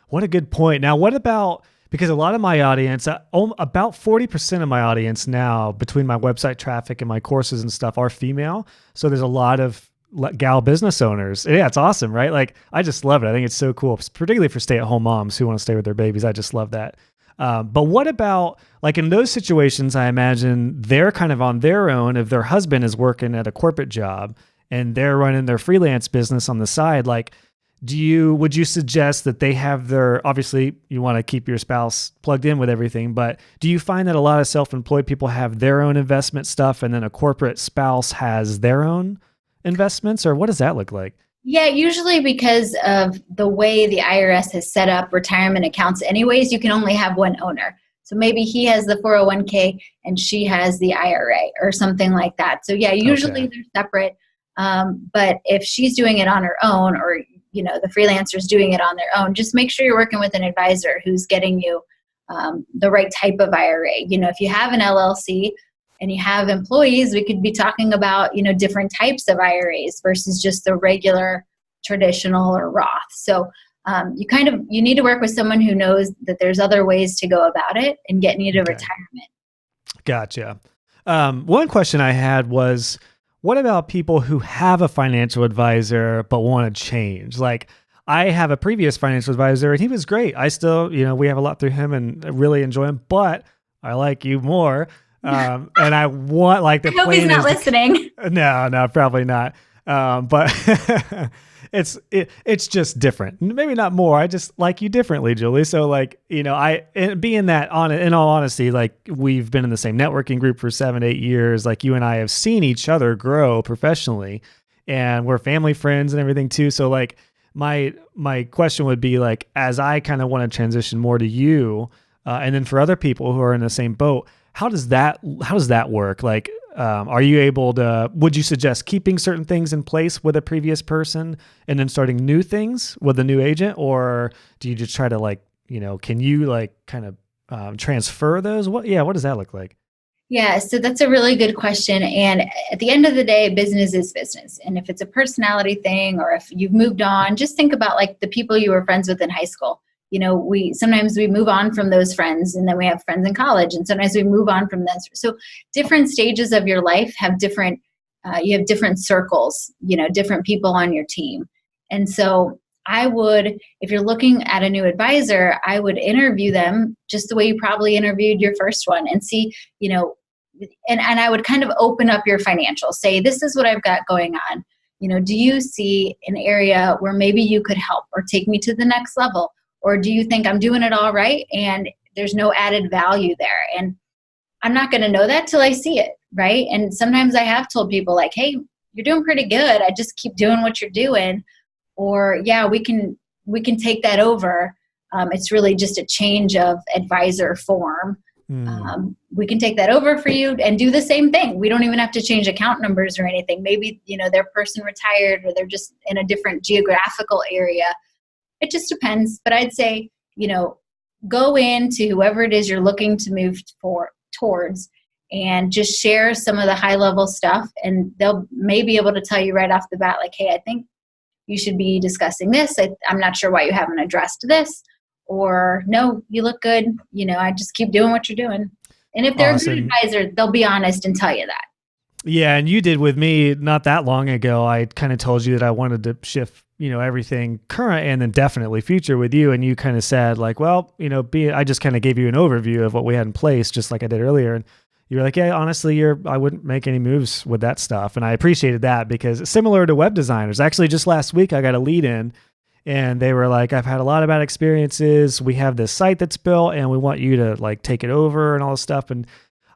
What a good point. Now, what about, because a lot of my audience, about 40% of my audience now, between my website traffic and my courses and stuff, are female. So there's a lot of gal business owners. Yeah, it's awesome, right? Like, I just love it. I think it's so cool, particularly for stay-at-home moms who want to stay with their babies. I just love that. But what about, like, in those situations, I imagine they're kind of on their own. If their husband is working at a corporate job and they're running their freelance business on the side, like, would you suggest that they have obviously you want to keep your spouse plugged in with everything, but do you find that a lot of self-employed people have their own investment stuff and then a corporate spouse has their own investments, or what does that look like? Yeah, usually because of the way the IRS has set up retirement accounts anyways, you can only have one owner. So maybe he has the 401k and she has the IRA or something like that. So yeah, usually Okay. they're separate. But if she's doing it on her own, or the freelancer's doing it on their own, just make sure you're working with an advisor who's getting you the right type of IRA. If you have an LLC and you have employees, we could be talking about different types of IRAs versus just the regular traditional or Roth. So you need to work with someone who knows that there's other ways to go about it and getting you to Okay. retirement. Gotcha. One question I had was, what about people who have a financial advisor but want to change? Like, I have a previous financial advisor and he was great. I still, we have a lot through him and I really enjoy him, but I like you more. And I want like the I hope he's not listening. No, probably not. But it's just different. Maybe not more. I just like you differently, Julie. So like, in all honesty, like we've been in the same networking group for 7-8 years. Like you and I have seen each other grow professionally, and we're family friends and everything too. So like my question would be like, as I kind of want to transition more to you, and then for other people who are in the same boat, how does that work? Like, are you able to, would you suggest keeping certain things in place with a previous person and then starting new things with a new agent? Or do you just try to like, can you like kind of transfer those? What does that look like? Yeah, so that's a really good question. And at the end of the day, business is business. And if it's a personality thing, or if you've moved on, just think about like the people you were friends with in high school. Sometimes we move on from those friends, and then we have friends in college, and sometimes we move on from them. So different stages of your life have different, you have different circles, different people on your team. And so if you're looking at a new advisor, I would interview them just the way you probably interviewed your first one, and see, and I would kind of open up your financials, say, this is what I've got going on. Do you see an area where maybe you could help or take me to the next level? Or do you think I'm doing it all right and there's no added value there? And I'm not going to know that till I see it, right? And sometimes I have told people like, hey, you're doing pretty good. I just keep doing what you're doing. Or yeah, we can take that over. It's really just a change of advisor form. We can take that over for you and do the same thing. We don't even have to change account numbers or anything. Maybe, their person retired, or they're just in a different geographical area. It just depends. But I'd say, go into whoever it is you're looking to move towards, and just share some of the high level stuff. And they'll may be able to tell you right off the bat, like, hey, I think you should be discussing this. I'm not sure why you haven't addressed this. Or no, you look good. I just keep doing what you're doing. And if they're Awesome. a good advisor, they'll be honest and tell you that. Yeah. And you did with me not that long ago. I kind of told you that I wanted to shift, everything current and then definitely future with you. And you kind of said like, well, I just kind of gave you an overview of what we had in place, just like I did earlier. And you were like, yeah, honestly, I wouldn't make any moves with that stuff. And I appreciated that, because similar to web designers, actually just last week, I got a lead in and they were like, I've had a lot of bad experiences. We have this site that's built and we want you to like take it over and all this stuff. And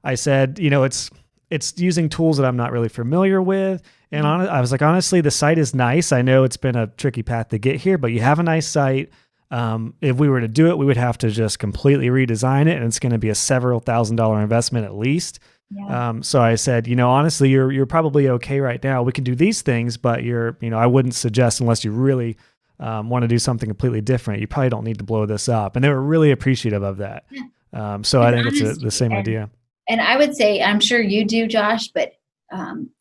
I said, it's using tools that I'm not really familiar with. And I was like, honestly, the site is nice. I know it's been a tricky path to get here, but you have a nice site. If we were to do it, we would have to just completely redesign it, and it's going to be a several $1,000 investment at least. Yeah. So I said, honestly, you're probably okay right now. We can do these things, but I wouldn't suggest, unless you really want to do something completely different, you probably don't need to blow this up. And they were really appreciative of that. Yeah. So I think it's the same idea. And I would say, I'm sure you do, Josh, but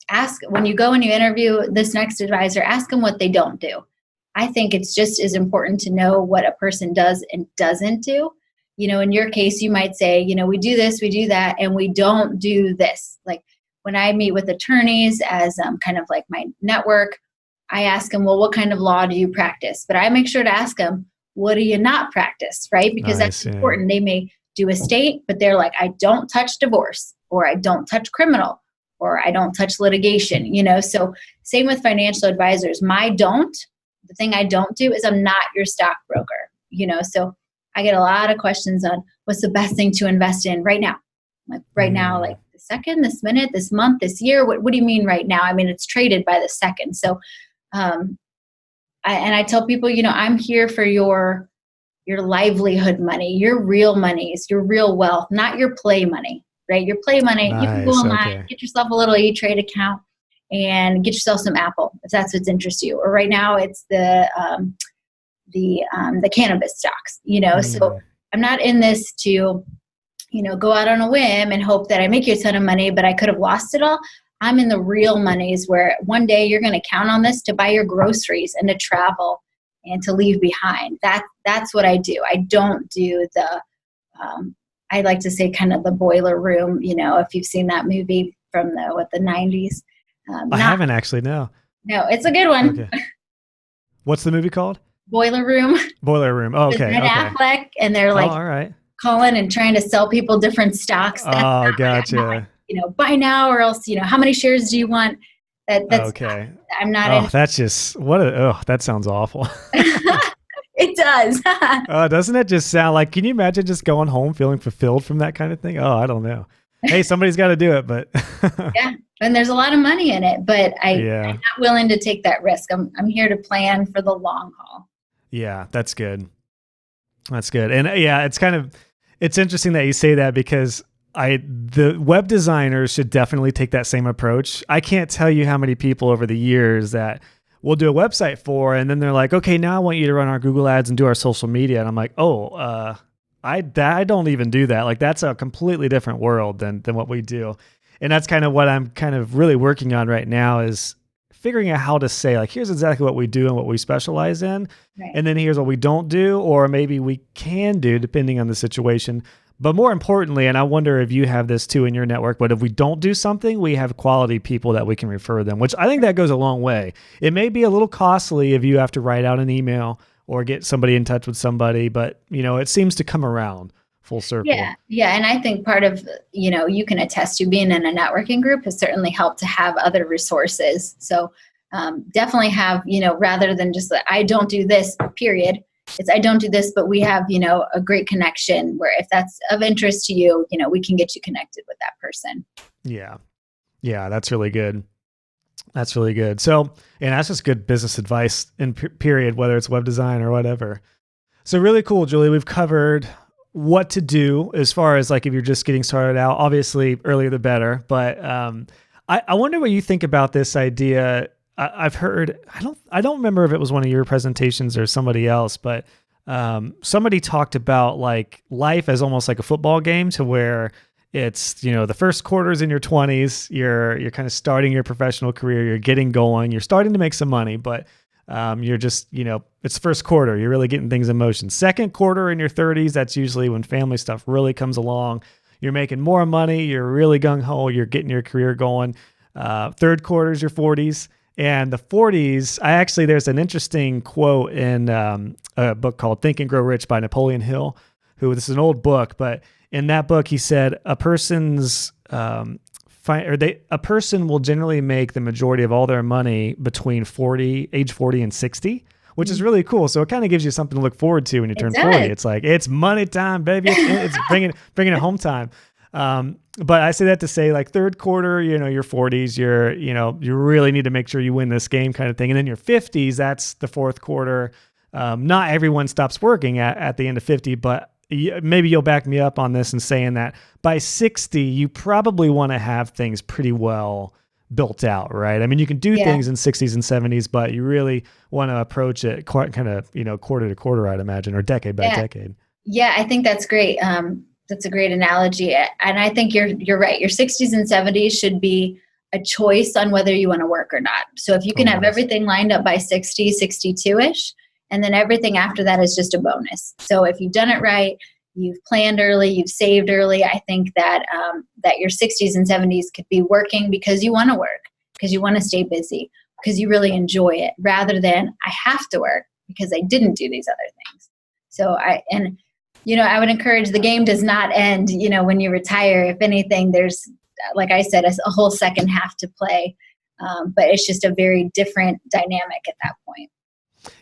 ask when you go and you interview this next advisor, ask them what they don't do. I think it's just as important to know what a person does and doesn't do. In your case, you might say, we do this, we do that, and we don't do this. Like when I meet with attorneys as kind of like my network, I ask them, well, what kind of law do you practice? But I make sure to ask them, what do you not practice, right? Because that's important. They may do estate, but they're like, I don't touch divorce, or I don't touch criminal, or I don't touch litigation, So same with financial advisors. The thing I don't do is I'm not your stockbroker, So I get a lot of questions on what's the best thing to invest in right now. Like right now, like the second, this minute, this month, this year? What do you mean right now? I mean, it's traded by the second. So, I tell people, I'm here for your livelihood money, your real monies, your real wealth, not your play money, right? Your play money, you can go online, get yourself a little E-Trade account and get yourself some Apple if that's what's interests you. Or right now it's the cannabis stocks, So I'm not in this to, go out on a whim and hope that I make you a ton of money, but I could have lost it all. I'm in the real monies where one day you're going to count on this to buy your groceries and to travel and to leave behind. That's what I do. I don't do the, I like to say kind of the boiler room, if you've seen that movie from the 90s. I haven't actually, no. No, it's a good one. Okay. What's the movie called? Boiler Room. Boiler Room. Oh, okay. Ben Affleck, and they're like all right. calling and trying to sell people different stocks. Gotcha. Buy now or else, how many shares do you want? That's okay. I'm not. That's just that sounds awful. It does. Doesn't it just sound like, can you imagine just going home feeling fulfilled from that kind of thing? Oh, I don't know. Hey, somebody's got to do it, but yeah. And there's a lot of money in it, but I'm not willing to take that risk. I'm here to plan for the long haul. Yeah, that's good. That's good. And it's interesting that you say that because the web designers should definitely take that same approach. I can't tell you how many people over the years that we'll do a website for, and then they're like, okay, now I want you to run our Google ads and do our social media. And I'm like, I don't even do that. Like, that's a completely different world than what we do. And that's kind of what I'm kind of really working on right now, is figuring out how to say, like, here's exactly what we do and what we specialize in. Right. And then here's what we don't do, or maybe we can do depending on the situation. But more importantly, and I wonder if you have this too in your network, but if we don't do something, we have quality people that we can refer them, which I think that goes a long way. It may be a little costly if you have to write out an email or get somebody in touch with somebody, but it seems to come around full circle. Yeah. And I think part of, you can attest to being in a networking group has certainly helped to have other resources. So definitely have, rather than just I don't do this, period. It's I don't do this, but we have, a great connection where if that's of interest to you, we can get you connected with that person. Yeah. Yeah, that's really good. That's really good. So, and that's just good business advice in period, whether it's web design or whatever. So really cool, Julie. We've covered what to do as far as like if you're just getting started out. Obviously, earlier the better. But I wonder what you think about this idea. I've heard, I don't remember if it was one of your presentations or somebody else, but somebody talked about like life as almost like a football game, to where it's, the first quarter's in your 20s, you're kind of starting your professional career, you're getting going, you're starting to make some money, but you're just, it's first quarter, you're really getting things in motion. Second quarter in your 30s, that's usually when family stuff really comes along. You're making more money, you're really gung-ho, you're getting your career going. Third quarter is your 40s. And the 40s, there's an interesting quote in a book called Think and Grow Rich by Napoleon Hill, this is an old book, but in that book, he said a person will generally make the majority of all their money between age 40 and 60, which is really cool. So it kind of gives you something to look forward to when you turn 40. It's like, it's money time, baby. It's bringing it home time. But I say that to say, like, third quarter, your 40s, you really need to make sure you win this game kind of thing. And then your 50s, that's the fourth quarter. Not everyone stops working at the end of 50, but maybe you'll back me up on this in saying that by 60, you probably want to have things pretty well built out, right? I mean, you can do things in 60s and 70s, but you really want to approach it quite kind of, quarter to quarter, I'd imagine, or decade by decade. Yeah, I think that's great. That's a great analogy. And I think you're right. Your 60s and 70s should be a choice on whether you want to work or not. So if you can have everything lined up by 60, 62-ish, and then everything after that is just a bonus. So if you've done it right, you've planned early, you've saved early, I think that that your 60s and 70s could be working because you want to work, because you want to stay busy, because you really enjoy it, rather than I have to work because I didn't do these other things. So I would encourage, the game does not end, when you retire. If anything, there's, like I said, a whole second half to play. But it's just a very different dynamic at that point.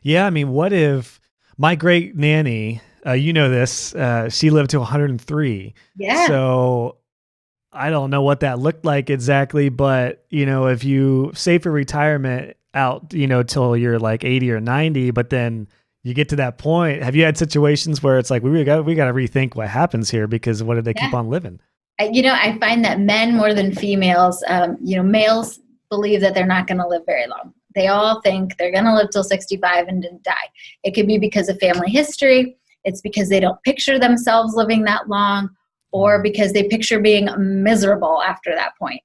Yeah. I mean, what if my great nanny, this, she lived to 103. Yeah. So I don't know what that looked like exactly, but if you save for retirement out, till you're like 80 or 90, but then you get to that point. Have you had situations where it's like, we got to rethink what happens here because what did they keep on living? I find that men more than females, males believe that they're not going to live very long. They all think they're going to live till 65 and then die. It could be because of family history. It's because they don't picture themselves living that long, or because they picture being miserable after that point.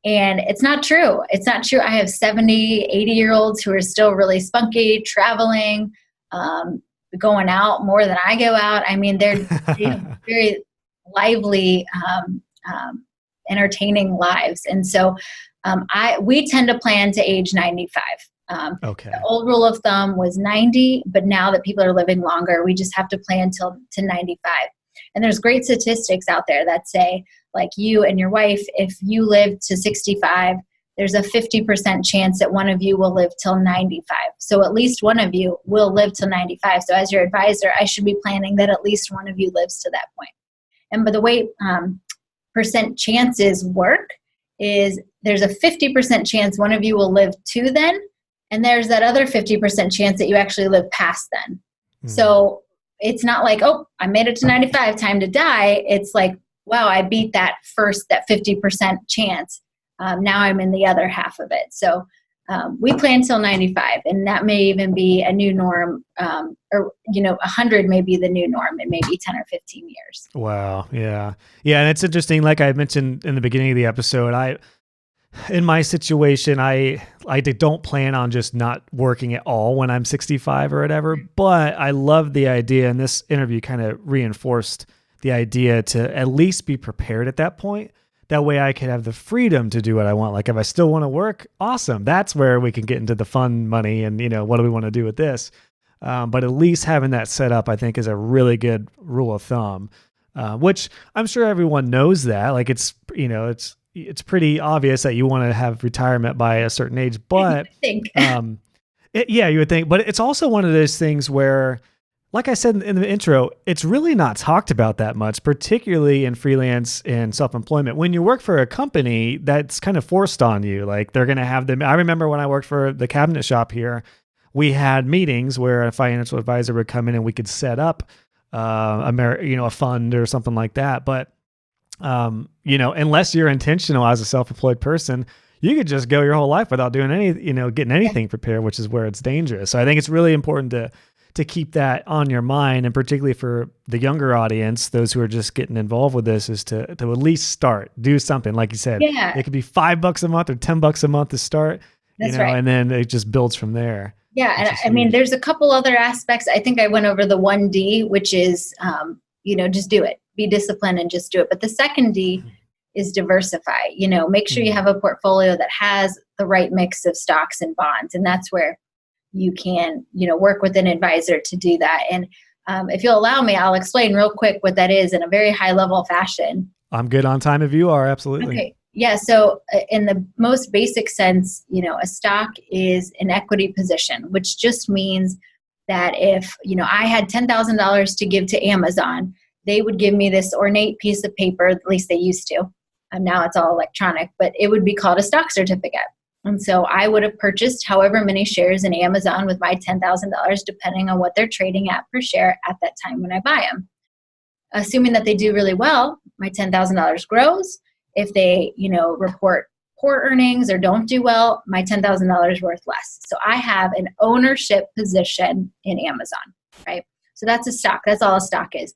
And it's not true. It's not true. I have 70, 80-year-olds who are still really spunky, traveling, going out more than I go out. I mean, they have very lively, entertaining lives. And so we tend to plan to age 95. Okay. The old rule of thumb was 90, but now that people are living longer, we just have to plan to 95. And there's great statistics out there that say, like you and your wife, if you live to 65, there's a 50% chance that one of you will live till 95. So at least one of you will live till 95. So as your advisor, I should be planning that at least one of you lives to that point. And by the way, percent chances work is there's a 50% chance one of you will live to then, and there's that other 50% chance that you actually live past then. Mm-hmm. So it's not like, oh, I made it to 95, time to die. It's like, wow, I beat that 50% chance. Now I'm in the other half of it. So we plan till 95, and that may even be a new norm, or 100 may be the new norm. It may be 10 or 15 years. Wow. Yeah. Yeah. And it's interesting. Like I mentioned in the beginning of the episode, in my situation, I don't plan on just not working at all when I'm 65 or whatever, but I love the idea, and this interview kind of reinforced the idea to at least be prepared at that point. That way I could have the freedom to do what I want. Like if I still want to work, awesome. That's where we can get into the fun money and, what do we want to do with this? But at least having that set up, I think, is a really good rule of thumb, which I'm sure everyone knows that. Like it's pretty obvious that you want to have retirement by a certain age, but you would think, but it's also one of those things where, like I said in the intro, it's really not talked about that much, particularly in freelance and self-employment. When you work for a company, that's kind of forced on you. Like they're going to have them. I remember when I worked for the cabinet shop here, we had meetings where a financial advisor would come in and we could set up, a fund or something like that. But unless you're intentional as a self-employed person, you could just go your whole life without doing getting anything prepared, which is where it's dangerous. So I think it's really important to keep that on your mind, and particularly for the younger audience, those who are just getting involved with this, is to at least do something. Like you said, it could be $5 a month or $10 a month to start, That's right. And then it just builds from there. Yeah. And I mean, there's a couple other aspects. I think I went over the 1D, which is, just do it, be disciplined and just do it. But the second D is diversify, make sure you have a portfolio that has the right mix of stocks and bonds. And that's where you can, work with an advisor to do that. And if you'll allow me, I'll explain real quick what that is in a very high level fashion. I'm good on time if you are. Absolutely. Okay. Yeah. So in the most basic sense, a stock is an equity position, which just means that if, I had $10,000 to give to Amazon, they would give me this ornate piece of paper, at least they used to. Now it's all electronic, but it would be called a stock certificate. And so I would have purchased however many shares in Amazon with my $10,000, depending on what they're trading at per share at that time when I buy them. Assuming that they do really well, my $10,000 grows. If they, report poor earnings or don't do well, my $10,000 worth less. So I have an ownership position in Amazon, right? So that's a stock. That's all a stock is.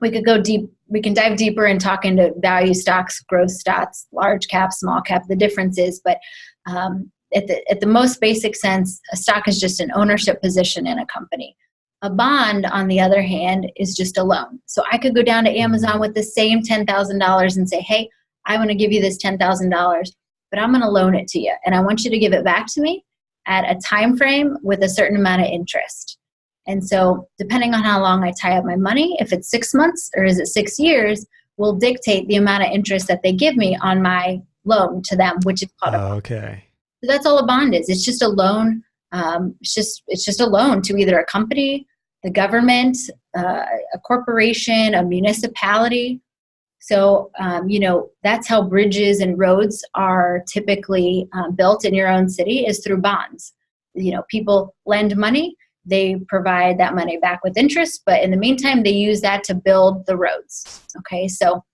We could go deep. We can dive deeper and talk into value stocks, growth stocks, large cap, small cap, the differences. But at the most basic sense, a stock is just an ownership position in a company. A bond, on the other hand, is just a loan. So I could go down to Amazon with the same $10,000 and say, hey, I want to give you this $10,000, but I'm going to loan it to you. And I want you to give it back to me at a time frame with a certain amount of interest. And so depending on how long I tie up my money, if it's 6 months or is it 6 years, will dictate the amount of interest that they give me on my loan to them, which is called a bond. Okay. So that's all a bond is. It's just a loan. It's just a loan to either a company, the government, a corporation, a municipality. So, that's how bridges and roads are typically built in your own city, is through bonds. People lend money, they provide that money back with interest, but in the meantime, they use that to build the roads. Okay, so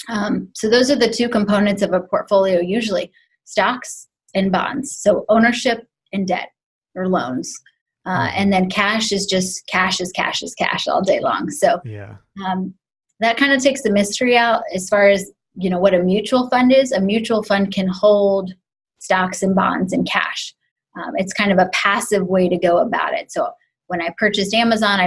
those are the two components of a portfolio usually: stocks and bonds. So ownership and debt or loans. And then cash is just cash is cash is cash all day long. So that kind of takes the mystery out as far as, what a mutual fund is. A mutual fund can hold stocks and bonds and cash. It's kind of a passive way to go about it. So when I purchased Amazon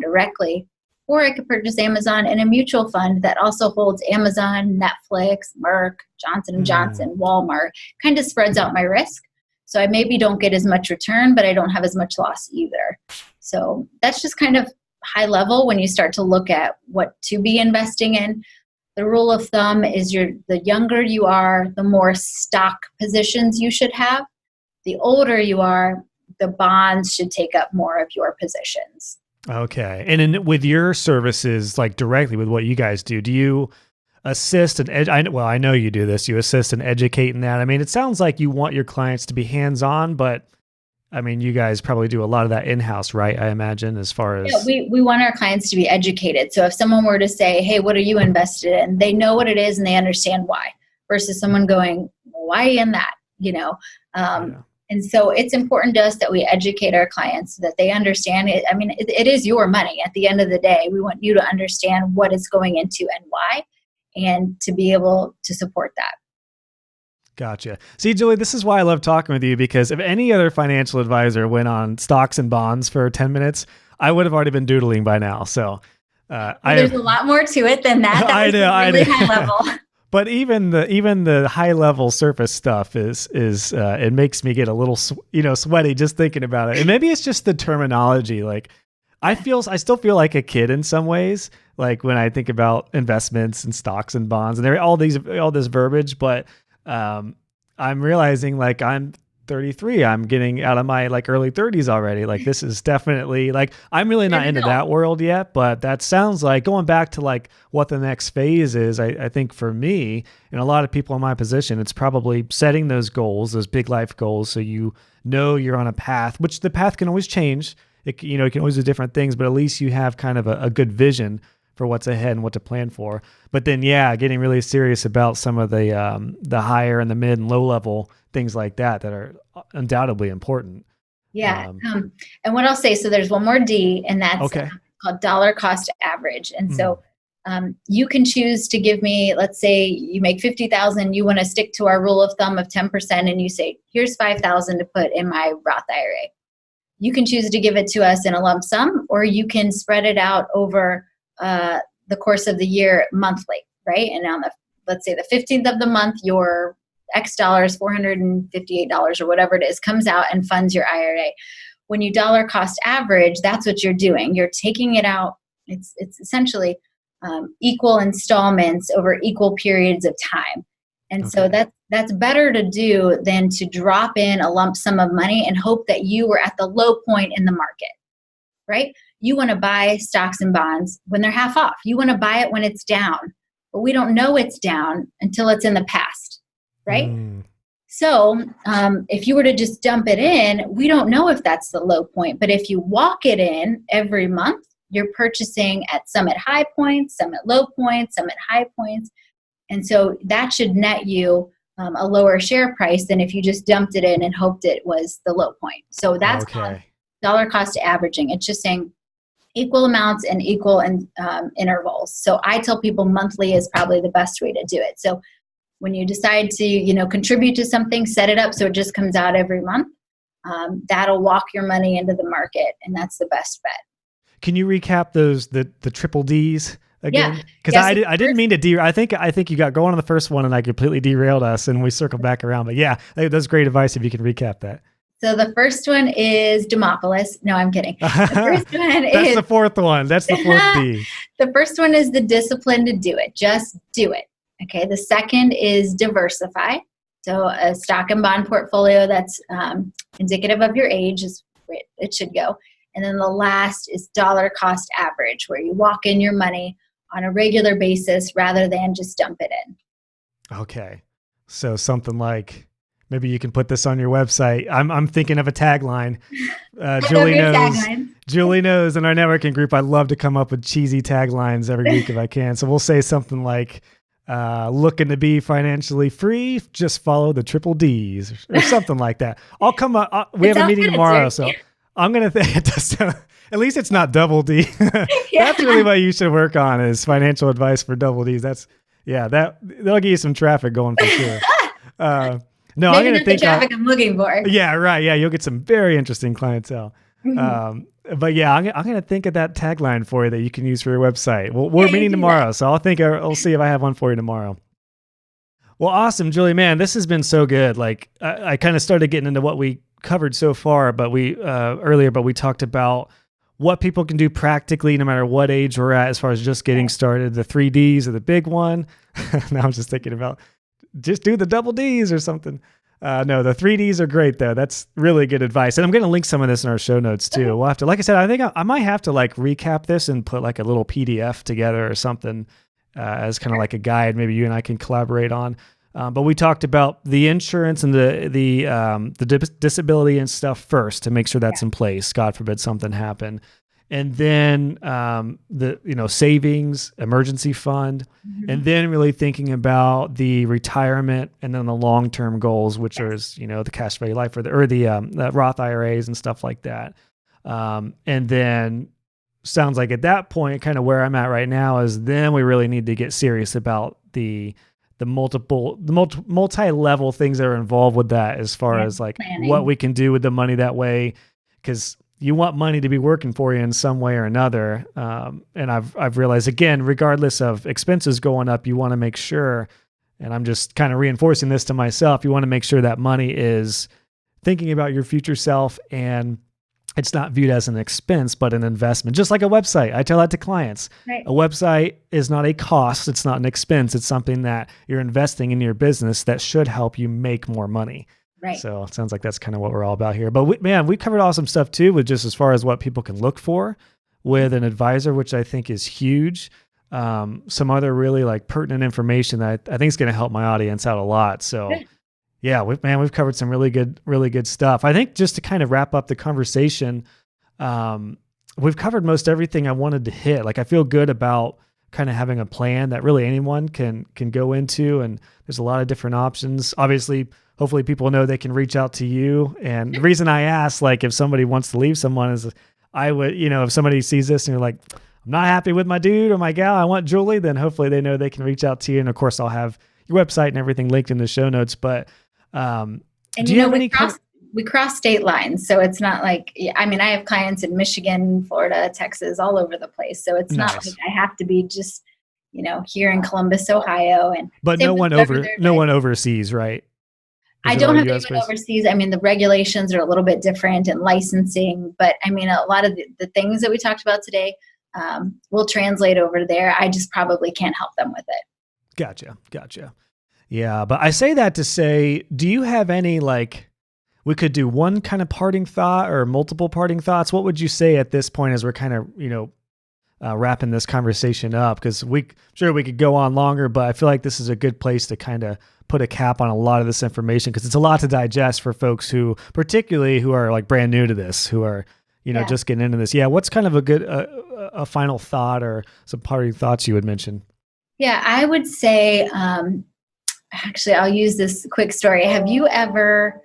directly, or I could purchase Amazon in a mutual fund that also holds Amazon, Netflix, Merck, Johnson & Johnson, Walmart. Kind of spreads out my risk. So I maybe don't get as much return, but I don't have as much loss either. So that's just kind of high level when you start to look at what to be investing in. The rule of thumb is the younger you are, the more stock positions you should have. The older you are, the bonds should take up more of your positions. Okay. And with your services, like directly with what you guys do you assist and I know you do this, you assist and educate in that. I mean, it sounds like you want your clients to be hands-on, but I mean, you guys probably do a lot of that in-house, right? I imagine, as far as... Yeah, we want our clients to be educated. So if someone were to say, hey, what are you invested in? They know what it is and they understand why, versus someone going, why in that? And so it's important to us that we educate our clients so that they understand it. I mean, it is your money at the end of the day. We want you to understand what it's going into and why, and to be able to support that. Gotcha. See, Julie, this is why I love talking with you, because if any other financial advisor went on stocks and bonds for 10 minutes, I would have already been doodling by now. So there's a lot more to it than that. I know. High level. But even the high level surface stuff is it makes me get a little sweaty just thinking about it. And maybe it's just the terminology. Like I still feel like a kid in some ways. Like when I think about investments and stocks and bonds and there all this verbiage. But I'm realizing like I'm 33. I'm getting out of my like early 30s already. Like this is definitely like, I'm really not into that world yet, but that sounds like going back to like what the next phase is. I think for me and a lot of people in my position, it's probably setting those goals, those big life goals. So you're on a path, which the path can always change. It can always do different things, but at least you have kind of a good vision for what's ahead and what to plan for. But then, getting really serious about some of the higher and the mid and low level things like that are undoubtedly important. Yeah. And what I'll say, so there's one more D, and that's called dollar cost average. And so you can choose to give me, let's say you make 50,000, you want to stick to our rule of thumb of 10%, and you say, here's 5,000 to put in my Roth IRA. You can choose to give it to us in a lump sum, or you can spread it out over the course of the year monthly, right? And on let's say the 15th of the month, your X dollars, $458 or whatever it is, comes out and funds your IRA. When you dollar cost average, that's what you're doing. You're taking it out. It's essentially equal installments over equal periods of time. And so that's better to do than to drop in a lump sum of money and hope that you were at the low point in the market, right? You want to buy stocks and bonds when they're half off. You want to buy it when it's down, but we don't know it's down until it's in the past, right? So if you were to just dump it in, we don't know if that's the low point. But if you walk it in every month, you're purchasing at some at high points, some at low points, some at high points. And so that should net you a lower share price than if you just dumped it in and hoped it was the low point. So that's called dollar cost averaging. It's just saying equal amounts and equal intervals. So I tell people monthly is probably the best way to do it. So when you decide to, contribute to something, set it up so it just comes out every month. That'll walk your money into the market, and that's the best bet. Can you recap the triple Ds again? Because I didn't mean to I think you got going on the first one and I completely derailed us and we circled back around. But that's great advice if you can recap that. So the first one is Damopoulos. No, I'm kidding. The first one That's the fourth one. That's the fourth D. The first one is the discipline to do it. Just do it. Okay. The second is diversify. So a stock and bond portfolio that's indicative of your age is where it should go. And then the last is dollar cost average, where you walk in your money on a regular basis rather than just dump it in. Okay. So something like, maybe you can put this on your website. I'm thinking of a tagline. Julie knows in our networking group, I love to come up with cheesy taglines every week if I can. So we'll say something like, looking to be financially free, just follow the triple D's or something like that. I'll come up. We have a meeting tomorrow. So I'm going to think at least it's not double D. That's really what you should work on, is financial advice for double D's. That'll get you some traffic going for sure. No, maybe I'm going to think the traffic I'm looking for. Yeah, right. Yeah, you'll get some very interesting clientele. But yeah, I'm going to think of that tagline for you that you can use for your website. We're meeting tomorrow, so I'll see if I have one for you tomorrow. Well, awesome, Julie. Man, this has been so good. Like I kind of started getting into what we covered so far, but we talked about what people can do practically, no matter what age we're at, as far as just getting started. The 3 Ds are the big one. Now I'm just thinking about just do the double Ds or something. No, the 3 Ds are great though. That's really good advice. And I'm going to link some of this in our show notes too. We'll have to, like I said, I think I might have to like recap this and put like a little PDF together or something as kind of like a guide. Maybe you and I can collaborate on. But we talked about the insurance and the disability and stuff first to make sure that's in place. God forbid something happen. And then the savings, emergency fund, and then really thinking about the retirement and then the long-term goals, which is the cash value life or the Roth IRAs and stuff like that. And then sounds like at that point, kind of where I'm at right now is then we really need to get serious about the multi-level things that are involved with that, as far as like planning. What we can do with the money that way, because you want money to be working for you in some way or another. And I've realized, again, regardless of expenses going up, you want to make sure, and I'm just kind of reinforcing this to myself, you want to make sure that money is thinking about your future self and it's not viewed as an expense, but an investment. Just like a website. I tell that to clients. Right. A website is not a cost. It's not an expense. It's something that you're investing in your business that should help you make more money. Right. So it sounds like that's kind of what we're all about here. But we covered awesome stuff too, with just as far as what people can look for with an advisor, which I think is huge. Some other really like pertinent information that I think is going to help my audience out a lot. So yeah, we've covered some really good stuff. I think just to kind of wrap up the conversation, we've covered most everything I wanted to hit. Like I feel good about kind of having a plan that really anyone can go into, and there's a lot of different options. Obviously, hopefully people know they can reach out to you. And the reason I ask, like if somebody wants to leave someone, is I would, if somebody sees this and you're like, I'm not happy with my dude or my gal, I want Julie, then hopefully they know they can reach out to you. And of course I'll have your website and everything linked in the show notes, but do you have any we cross state lines, so it's not like, I have clients in Michigan, Florida, Texas, all over the place. So it's not like I have to be just, here in Columbus, Ohio. But no one overseas, right? I don't have anyone overseas. The regulations are a little bit different and licensing, but a lot of the things that we talked about today will translate over there. I just probably can't help them with it. Gotcha. Yeah, but I say that to say, do you have any, like, we could do one kind of parting thought or multiple parting thoughts? What would you say at this point as we're kind of, wrapping this conversation up? Because sure we could go on longer, but I feel like this is a good place to kind of put a cap on a lot of this information, because it's a lot to digest for folks particularly who are like brand new to this, who are, just getting into this. Yeah. What's kind of a good, a final thought or some parting thoughts you would mention? Yeah, I would say, actually, I'll use this quick story. Have you ever,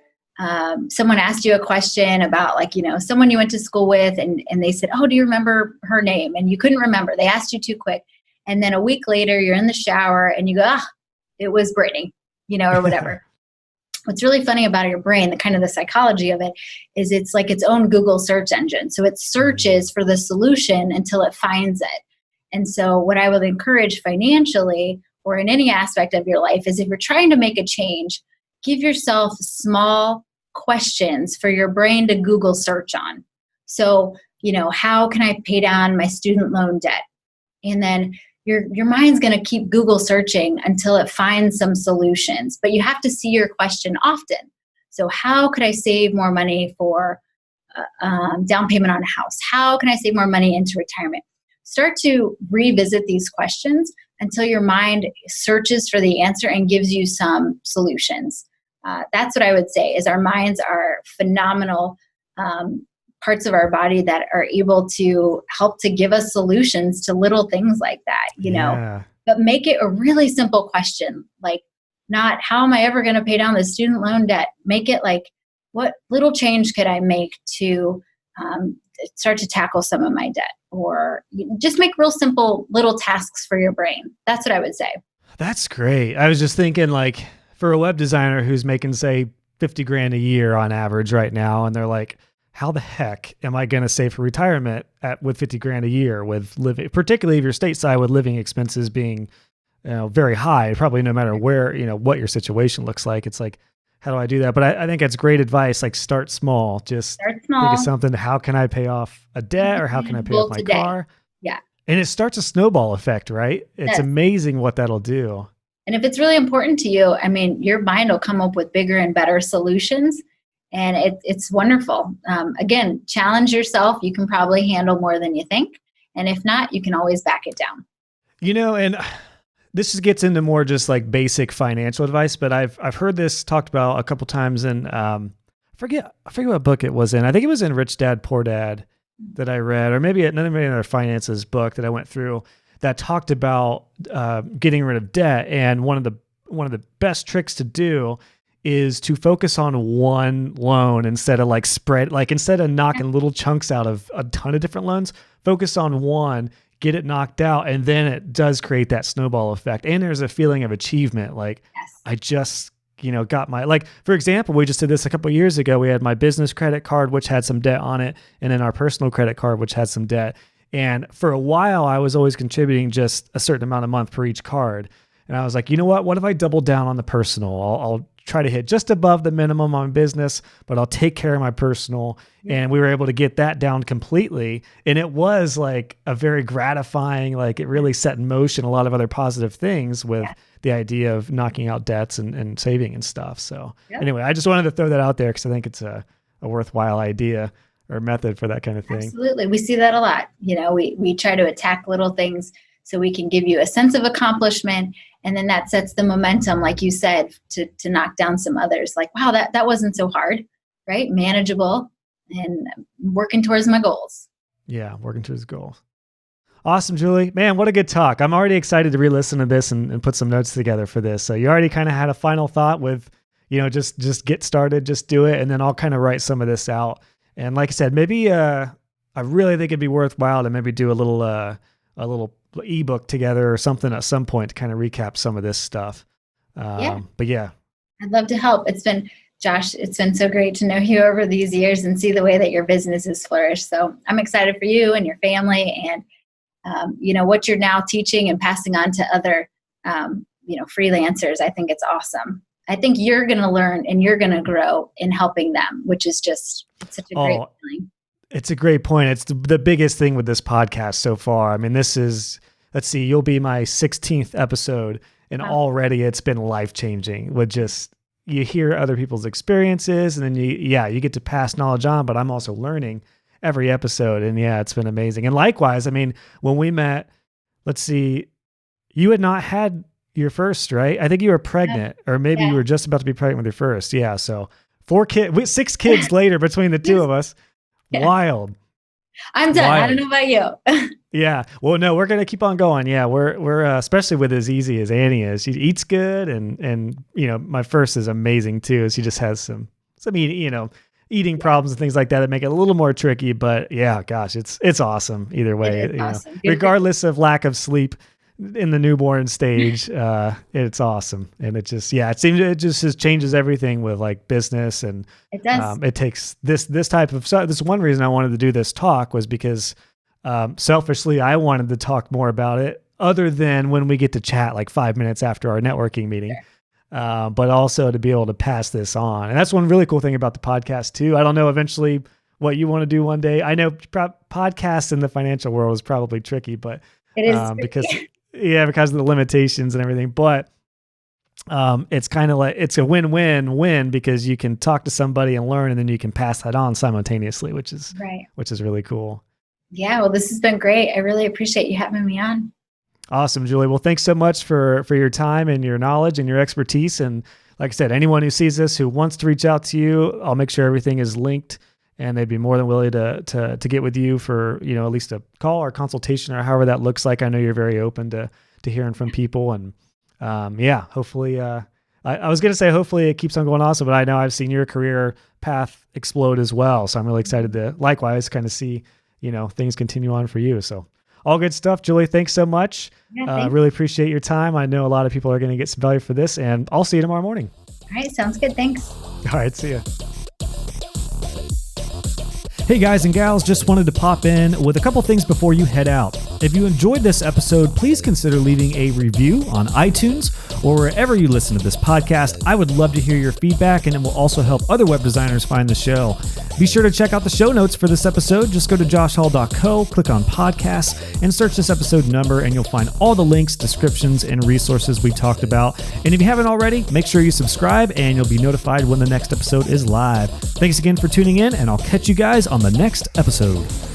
someone asked you a question about someone you went to school with and they said, oh, do you remember her name? And you couldn't remember. They asked you too quick. And then a week later, you're in the shower and you go, it was Brittany, or whatever. What's really funny about your brain, the psychology of it, is it's like its own Google search engine. So it searches for the solution until it finds it. And so what I would encourage financially or in any aspect of your life is, if you're trying to make a change, give yourself small questions for your brain to Google search on. So, how can I pay down my student loan debt? And then your mind's going to keep Google searching until it finds some solutions. But you have to see your question often. So how could I save more money for down payment on a house? How can I save more money into retirement? start to revisit these questions until your mind searches for the answer and gives you some solutions. That's what I would say is our minds are phenomenal parts of our body that are able to help to give us solutions to little things like that, but make it a really simple question, like not how am I ever going to pay down the student loan debt? Make it like, what little change could I make to start to tackle some of my debt, or just make real simple little tasks for your brain. That's what I would say. That's great. I was just thinking, like, for a web designer who's making, say, 50 grand a year on average right now, and they're like, how the heck am I going to save for retirement with 50 grand a year with living, particularly if you're stateside, with living expenses being, very high, probably no matter where, what your situation looks like. It's like, how do I do that? But I think that's great advice. Like, start small. Just think of something. How can I pay off a debt, or how can I pay off my car? Yeah. And it starts a snowball effect, right? It's amazing what that'll do. And if it's really important to you, I mean, your mind will come up with bigger and better solutions. And it's wonderful. Again, challenge yourself. You can probably handle more than you think. And if not, you can always back it down. And this gets into more just like basic financial advice, but I've heard this talked about a couple times, and I forget what book it was in. I think it was in Rich Dad, Poor Dad that I read, or maybe another finances book that I went through that talked about getting rid of debt. And one of the best tricks to do is to focus on one loan instead of instead of knocking little chunks out of a ton of different loans, focus on one, get it knocked out. And then it does create that snowball effect. And there's a feeling of achievement. Like, yes. I just, got for example, we just did this a couple of years ago. We had my business credit card, which had some debt on it, and then our personal credit card, which had some debt. And for a while, I was always contributing just a certain amount a month per each card. And I was like, what if I double down on the personal? I'll try to hit just above the minimum on business, but I'll take care of my personal. And we were able to get that down completely. And it was like a very gratifying, like it really set in motion a lot of other positive things with the idea of knocking out debts and saving and stuff. So anyway, I just wanted to throw that out there because I think it's a worthwhile idea or method for that kind of thing. Absolutely. We see that a lot. We try to attack little things so we can give you a sense of accomplishment. And then that sets the momentum, like you said, to knock down some others. Like, wow, that wasn't so hard, right? Manageable, and working towards my goals. Yeah, working towards goals. Awesome, Julie. Man, what a good talk. I'm already excited to re-listen to this and put some notes together for this. So you already kind of had a final thought with, just get started, just do it. And then I'll kind of write some of this out. And like I said, maybe I really think it'd be worthwhile to maybe do a little ebook together or something at some point to kind of recap some of this stuff. But yeah, I'd love to help. Josh, it's been so great to know you over these years and see the way that your business has flourished. So I'm excited for you and your family, and what you're now teaching and passing on to other freelancers. I think it's awesome. I think you're going to learn and you're going to grow in helping them, which is just such a great feeling. It's a great point. It's the biggest thing with this podcast so far. I mean, this is, let's see, you'll be my 16th episode, and already it's been life-changing with just, you hear other people's experiences, and then you get to pass knowledge on, but I'm also learning every episode. And it's been amazing. And likewise, I mean, when we met, let's see, you had not had your first, right? I think you were pregnant, or maybe you were just about to be pregnant with your first. Yeah. So 6 kids later between the two of us. Yeah. Wild. I'm done. Wild. I don't know about you. Yeah. Well, no, we're going to keep on going. Yeah. We're especially with as easy as Annie is. She eats good. And my first is amazing too. She just has some eating problems and things like that make it a little more tricky, but yeah, gosh, it's awesome either way. Awesome. Regardless of lack of sleep in the newborn stage, it's awesome. And it just, it just changes everything with like business. And it does. It takes this type of, so this one reason I wanted to do this talk was because selfishly, I wanted to talk more about it other than when we get to chat like 5 minutes after our networking meeting. Sure. But also to be able to pass this on. And that's one really cool thing about the podcast too. I don't know eventually what you want to do one day. I know podcasts in the financial world is probably tricky, but it is because of the limitations and everything. But it's kind of like, it's a win-win-win because you can talk to somebody and learn, and then you can pass that on simultaneously, which is really cool. Yeah, well, this has been great. I really appreciate you having me on. Awesome, Julie. Well, thanks so much for your time and your knowledge and your expertise. And like I said, anyone who sees this who wants to reach out to you, I'll make sure everything is linked, and they'd be more than willing to get with you for, at least a call or consultation or however that looks like. I know you're very open to hearing from people, and hopefully, I was going to say, hopefully it keeps on going awesome, but I know I've seen your career path explode as well. So I'm really excited to likewise kind of see, things continue on for you. So all good stuff, Julie. Thanks so much. Yeah, really appreciate your time. I know a lot of people are going to get some value for this, and I'll see you tomorrow morning. All right. Sounds good. Thanks. All right. See ya. Hey guys and gals, just wanted to pop in with a couple things before you head out. If you enjoyed this episode, please consider leaving a review on iTunes or wherever you listen to this podcast. I would love to hear your feedback, and it will also help other web designers find the show. Be sure to check out the show notes for this episode. Just go to joshhall.co, click on podcasts, and search this episode number, and you'll find all the links, descriptions, and resources we talked about. And if you haven't already, make sure you subscribe, and you'll be notified when the next episode is live. Thanks again for tuning in, and I'll catch you guys on the next episode.